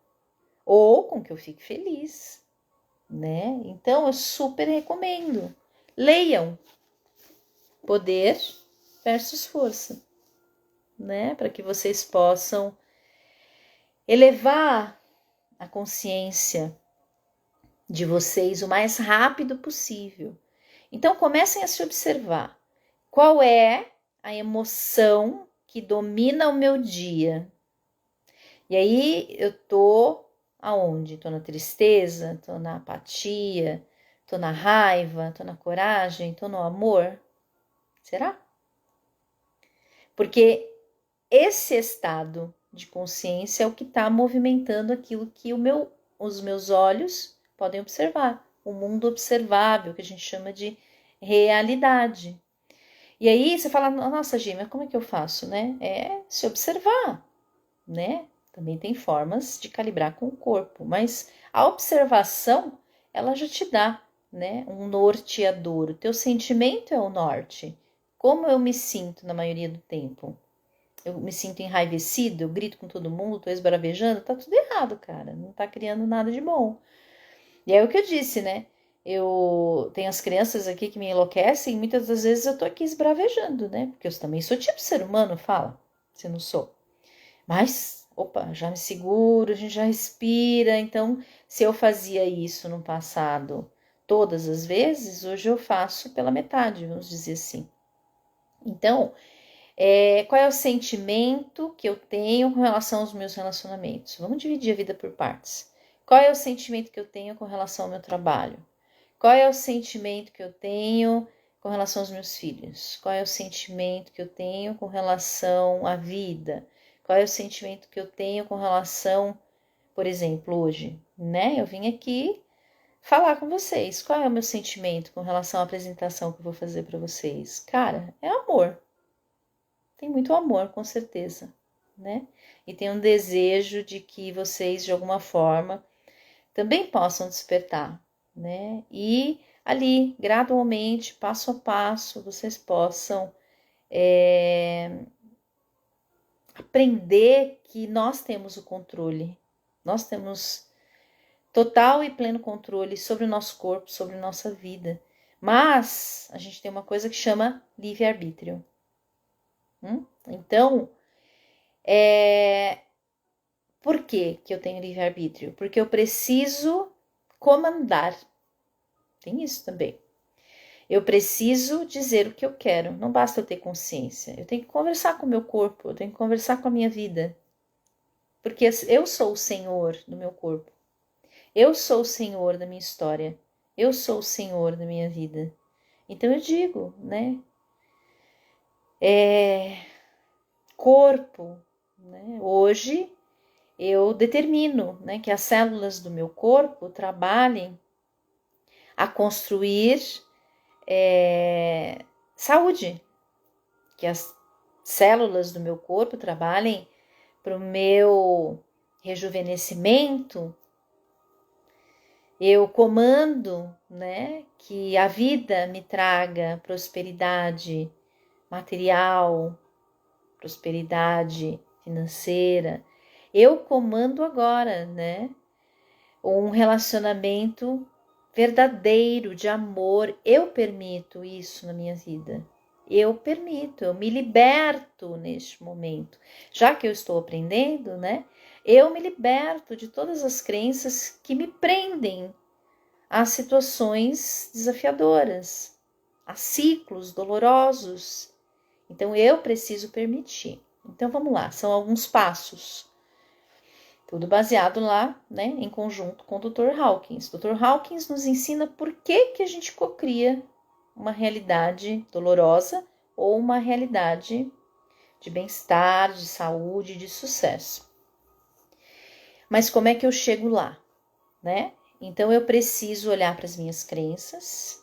ou com que eu fique feliz, né? Então, eu super recomendo. Leiam Poder versus Força, né? Para que vocês possam elevar a consciência de vocês o mais rápido possível. Então comecem a se observar. Qual é a emoção que domina o meu dia? E aí eu tô aonde? Tô na tristeza, tô na apatia, tô na raiva, tô na coragem, tô no amor? Será? Porque esse estado de consciência é o que está movimentando aquilo que os meus olhos podem observar, o mundo observável, que a gente chama de realidade. E aí você fala, nossa, Gi, mas como é que eu faço, né? É se observar, né? Também tem formas de calibrar com o corpo, mas a observação, ela já te dá, né, um norteador. O teu sentimento é o norte. Como eu me sinto na maioria do tempo? Eu me sinto enraivecido, eu grito com todo mundo, tô esbravejando, tá tudo errado, cara. Não tá criando nada de bom. E é o que eu disse, né? Eu tenho as crianças aqui que me enlouquecem e muitas das vezes eu tô aqui esbravejando, né? Porque eu também sou tipo ser humano, fala, se não sou. Mas, opa, já me seguro, a gente já respira. Então, se eu fazia isso no passado todas as vezes, hoje eu faço pela metade, vamos dizer assim. Então, qual é o sentimento que eu tenho com relação aos meus relacionamentos? Vamos dividir a vida por partes. Qual é o sentimento que eu tenho com relação ao meu trabalho? Qual é o sentimento que eu tenho com relação aos meus filhos? Qual é o sentimento que eu tenho com relação à vida? Qual é o sentimento que eu tenho com relação, por exemplo, hoje, né? Eu vim aqui falar com vocês. Qual é o meu sentimento com relação à apresentação que eu vou fazer para vocês? Cara, é amor. Tem muito amor, com certeza, né? E tem um desejo de que vocês, de alguma forma, também possam despertar, né? E ali, gradualmente, passo a passo, vocês possam aprender que nós temos o controle. Nós temos total e pleno controle sobre o nosso corpo, sobre a nossa vida. Mas a gente tem uma coisa que chama livre-arbítrio. Então, por que eu tenho livre-arbítrio? Porque eu preciso comandar. Tem isso também. Eu preciso dizer o que eu quero. Não basta eu ter consciência. Eu tenho que conversar com o meu corpo. Eu tenho que conversar com a minha vida. Porque eu sou o senhor do meu corpo. Eu sou o senhor da minha história. Eu sou o senhor da minha vida. Então eu digo, né? Corpo, né? Hoje eu determino, né, que as células do meu corpo trabalhem a construir saúde, que as células do meu corpo trabalhem para o meu rejuvenescimento. Eu comando, né, que a vida me traga prosperidade material, prosperidade financeira. Eu comando agora, né, um relacionamento verdadeiro de amor. Eu permito isso na minha vida. Eu permito, eu me liberto neste momento. Já que eu estou aprendendo, né? Eu me liberto de todas as crenças que me prendem a situações desafiadoras, a ciclos dolorosos. Então eu preciso permitir. Então vamos lá, são alguns passos. Tudo baseado lá, né, em conjunto com o Dr. Hawkins. Dr. Hawkins nos ensina por que a gente cocria uma realidade dolorosa ou uma realidade de bem-estar, de saúde, de sucesso. Mas como é que eu chego lá, né? Então eu preciso olhar para as minhas crenças,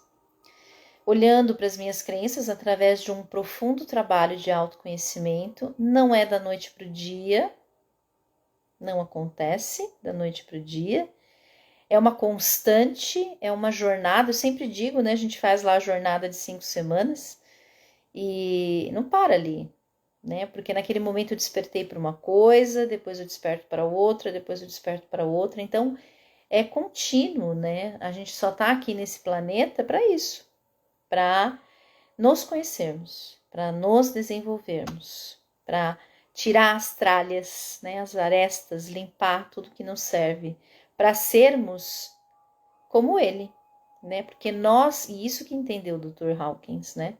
olhando para as minhas crenças através de um profundo trabalho de autoconhecimento. Não é da noite para o dia, não acontece da noite para o dia. É uma constante, é uma jornada. Eu sempre digo, né? A gente faz lá a jornada de 5 semanas e não para ali, né? Porque naquele momento eu despertei para uma coisa, depois eu desperto para outra, depois eu desperto para outra. Então é contínuo, né? A gente só está aqui nesse planeta para isso, para nos conhecermos, para nos desenvolvermos, para tirar as tralhas, né, as arestas, limpar tudo que não serve, para sermos como ele, né? Porque nós, e isso que entendeu o Dr. Hawkins, né?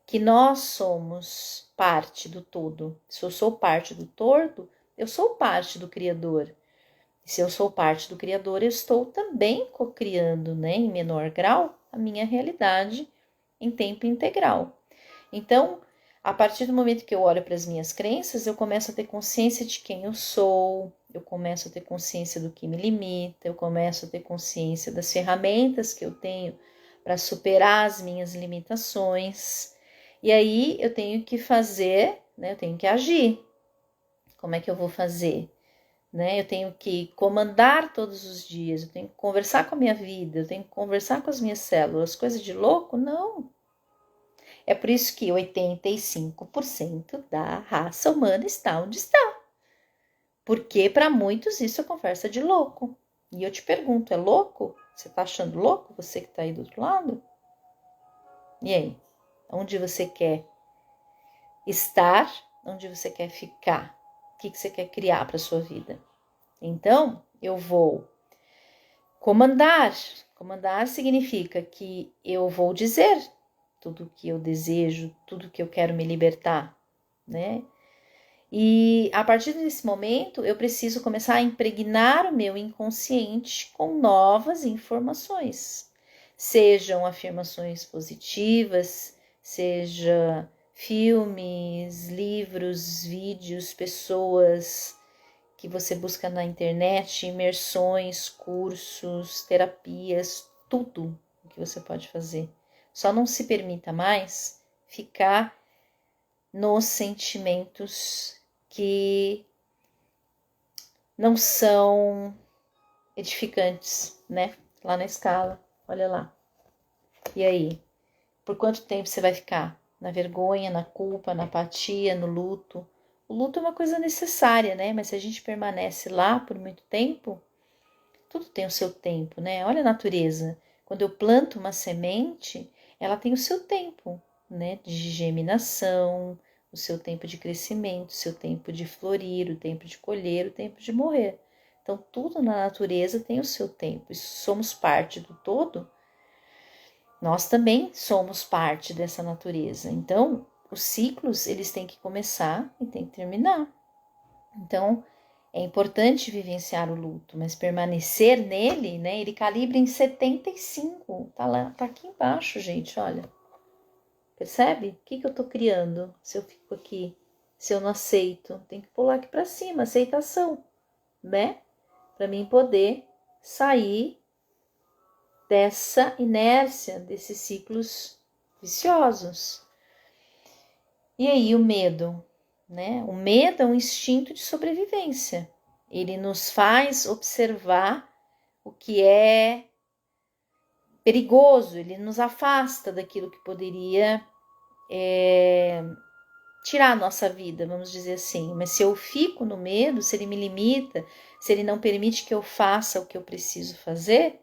Que nós somos parte do todo. Se eu sou parte do todo, eu sou parte do Criador. E se eu sou parte do Criador, eu estou também co-criando, né, em menor grau, a minha realidade em tempo integral. Então, a partir do momento que eu olho para as minhas crenças, eu começo a ter consciência de quem eu sou, eu começo a ter consciência do que me limita, eu começo a ter consciência das ferramentas que eu tenho para superar as minhas limitações. E aí eu tenho que fazer, né? Eu tenho que agir. Como é que eu vou fazer? Né? Eu tenho que comandar todos os dias, eu tenho que conversar com a minha vida, eu tenho que conversar com as minhas células. Coisa de louco? Não. É por isso que 85% da raça humana está onde está. Porque para muitos isso é conversa de louco. E eu te pergunto, é louco? Você está achando louco? Você que está aí do outro lado? E aí? Onde você quer estar? Onde você quer ficar? O que você quer criar para a sua vida? Então, eu vou comandar. Comandar significa que eu vou dizer tudo o que eu desejo, tudo o que eu quero me libertar, né? E a partir desse momento, eu preciso começar a impregnar o meu inconsciente com novas informações. Sejam afirmações positivas, seja filmes, livros, vídeos, pessoas que você busca na internet, imersões, cursos, terapias, tudo o que você pode fazer. Só não se permita mais ficar nos sentimentos que não são edificantes, né? Lá na escala, olha lá. E aí? Por quanto tempo você vai ficar? Na vergonha, na culpa, na apatia, no luto? O luto é uma coisa necessária, né? Mas se a gente permanece lá por muito tempo, tudo tem o seu tempo, né? Olha a natureza. Quando eu planto uma semente, ela tem o seu tempo, né? De germinação, o seu tempo de crescimento, o seu tempo de florir, o tempo de colher, o tempo de morrer. Então, tudo na natureza tem o seu tempo. E se somos parte do todo, nós também somos parte dessa natureza. Então, os ciclos, eles têm que começar e têm que terminar. Então, é importante vivenciar o luto, mas permanecer nele, né? Ele calibra em 75. Tá lá, tá aqui embaixo, gente, olha. Percebe? O que eu tô criando se eu fico aqui? Se eu não aceito? Tem que pular aqui para cima, aceitação, né? Para mim poder sair dessa inércia, desses ciclos viciosos. E aí o medo, né? O medo é um instinto de sobrevivência. Ele nos faz observar o que é perigoso, ele nos afasta daquilo que poderia tirar a nossa vida, vamos dizer assim. Mas se eu fico no medo, se ele me limita, se ele não permite que eu faça o que eu preciso fazer,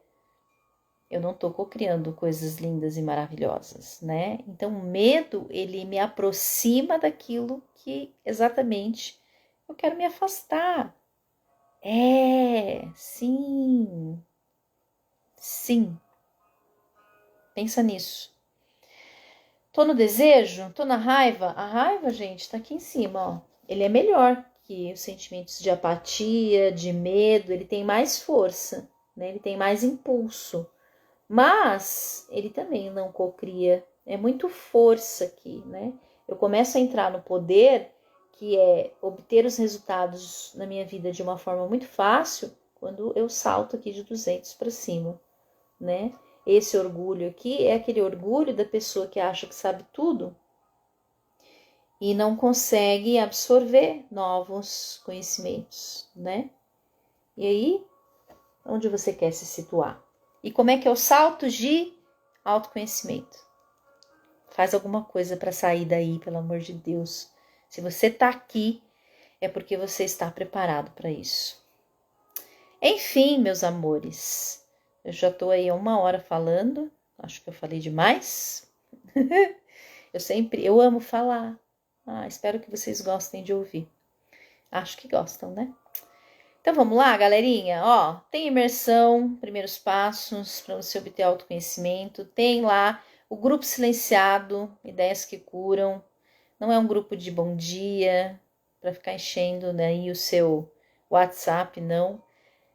eu não estou cocriando coisas lindas e maravilhosas, né? Então, o medo, ele me aproxima daquilo que exatamente eu quero me afastar. Sim. Pensa nisso. Tô no desejo? Tô na raiva? A raiva, gente, tá aqui em cima, ó. Ele é melhor que os sentimentos de apatia, de medo, ele tem mais força, né? Ele tem mais impulso. Mas ele também não cocria. É muito força aqui, né? Eu começo a entrar no poder, que é obter os resultados na minha vida de uma forma muito fácil, quando eu salto aqui de 200 para cima, né? Esse orgulho aqui é aquele orgulho da pessoa que acha que sabe tudo e não consegue absorver novos conhecimentos, né? E aí, onde você quer se situar? E como é que é o salto de autoconhecimento? Faz alguma coisa para sair daí, pelo amor de Deus. Se você está aqui, é porque você está preparado para isso. Enfim, meus amores, eu já estou aí há 1 hora falando. Acho que eu falei demais. Eu amo falar. Espero que vocês gostem de ouvir. Acho que gostam, né? Então vamos lá, galerinha. Ó, tem imersão, primeiros passos para você obter autoconhecimento. Tem lá o grupo silenciado, ideias que curam. Não é um grupo de bom dia para ficar enchendo daí o seu WhatsApp, não.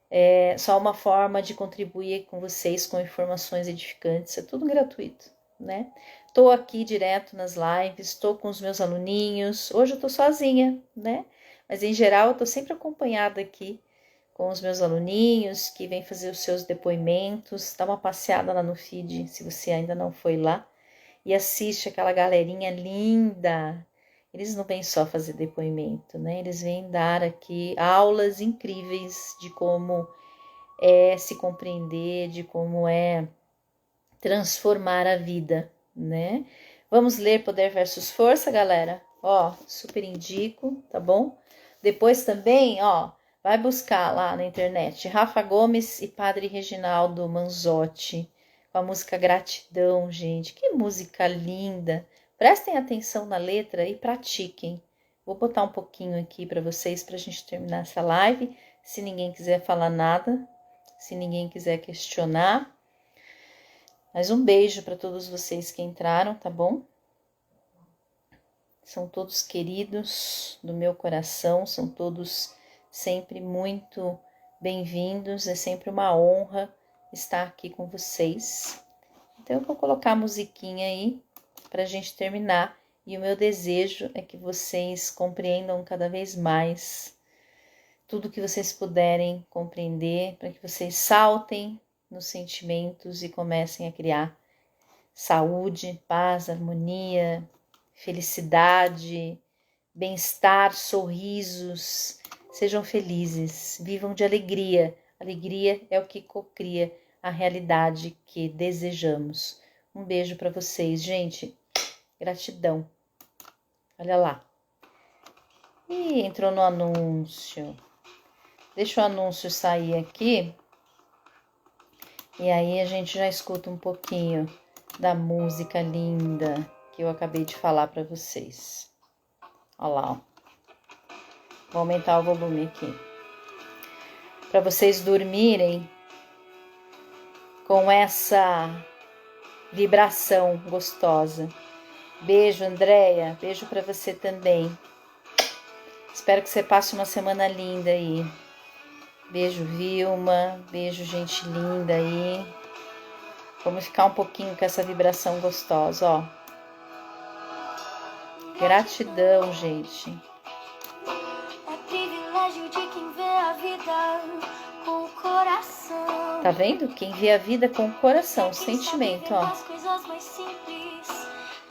É só uma forma de contribuir com vocês com informações edificantes. É tudo gratuito, né? Tô aqui direto nas lives, tô com os meus aluninhos. Hoje eu tô sozinha, né? Mas em geral eu tô sempre acompanhada aqui com os meus aluninhos que vêm fazer os seus depoimentos. Dá uma passeada lá no feed, se você ainda não foi lá, e assiste aquela galerinha linda. Eles não vêm só fazer depoimento, né? Eles vêm dar aqui aulas incríveis de como é se compreender, de como é transformar a vida, né? Vamos ler Poder versus Força, galera? Ó, super indico, tá bom? Depois também, ó, vai buscar lá na internet Rafa Gomes e Padre Reginaldo Manzotti com a música Gratidão, gente. Que música linda! Prestem atenção na letra e pratiquem. Vou botar um pouquinho aqui para vocês para a gente terminar essa live. Se ninguém quiser falar nada, se ninguém quiser questionar. Mas um beijo para todos vocês que entraram, tá bom? São todos queridos do meu coração, são todos sempre muito bem-vindos, é sempre uma honra estar aqui com vocês. Então eu vou colocar a musiquinha aí para a gente terminar, e o meu desejo é que vocês compreendam cada vez mais tudo que vocês puderem compreender, para que vocês saltem nos sentimentos e comecem a criar saúde, paz, harmonia, felicidade, bem-estar, sorrisos. Sejam felizes, vivam de alegria. Alegria é o que cocria a realidade que desejamos. Um beijo para vocês, gente. Gratidão. Olha lá. Ih, entrou no anúncio. Deixa o anúncio sair aqui. E aí a gente já escuta um pouquinho da música linda que eu acabei de falar para vocês. Olha lá, ó. Vou aumentar o volume aqui. Para vocês dormirem com essa vibração gostosa. Beijo, Andréia. Beijo para você também. Espero que você passe uma semana linda aí. Beijo, Vilma. Beijo, gente linda aí. Vamos ficar um pouquinho com essa vibração gostosa, ó. Gratidão, gente. É privilégio de quem vê a vida com o coração. Tá vendo? Quem vê a vida com o coração, o sentimento, ó. As coisas mais simples,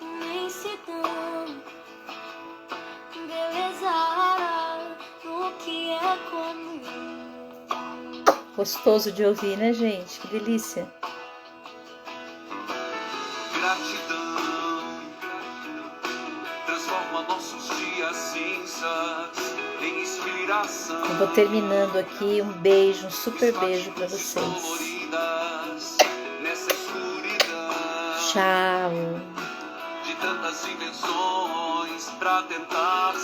imensidão, beleza rara no que é comum. Gostoso de ouvir, né, gente? Que delícia. Gratidão transforma nossos dias cinzas em inspiração. Eu vou terminando aqui. Um beijo, um super beijo pra vocês. Nessa escuridão Tchau. de tantas invenções pra tentar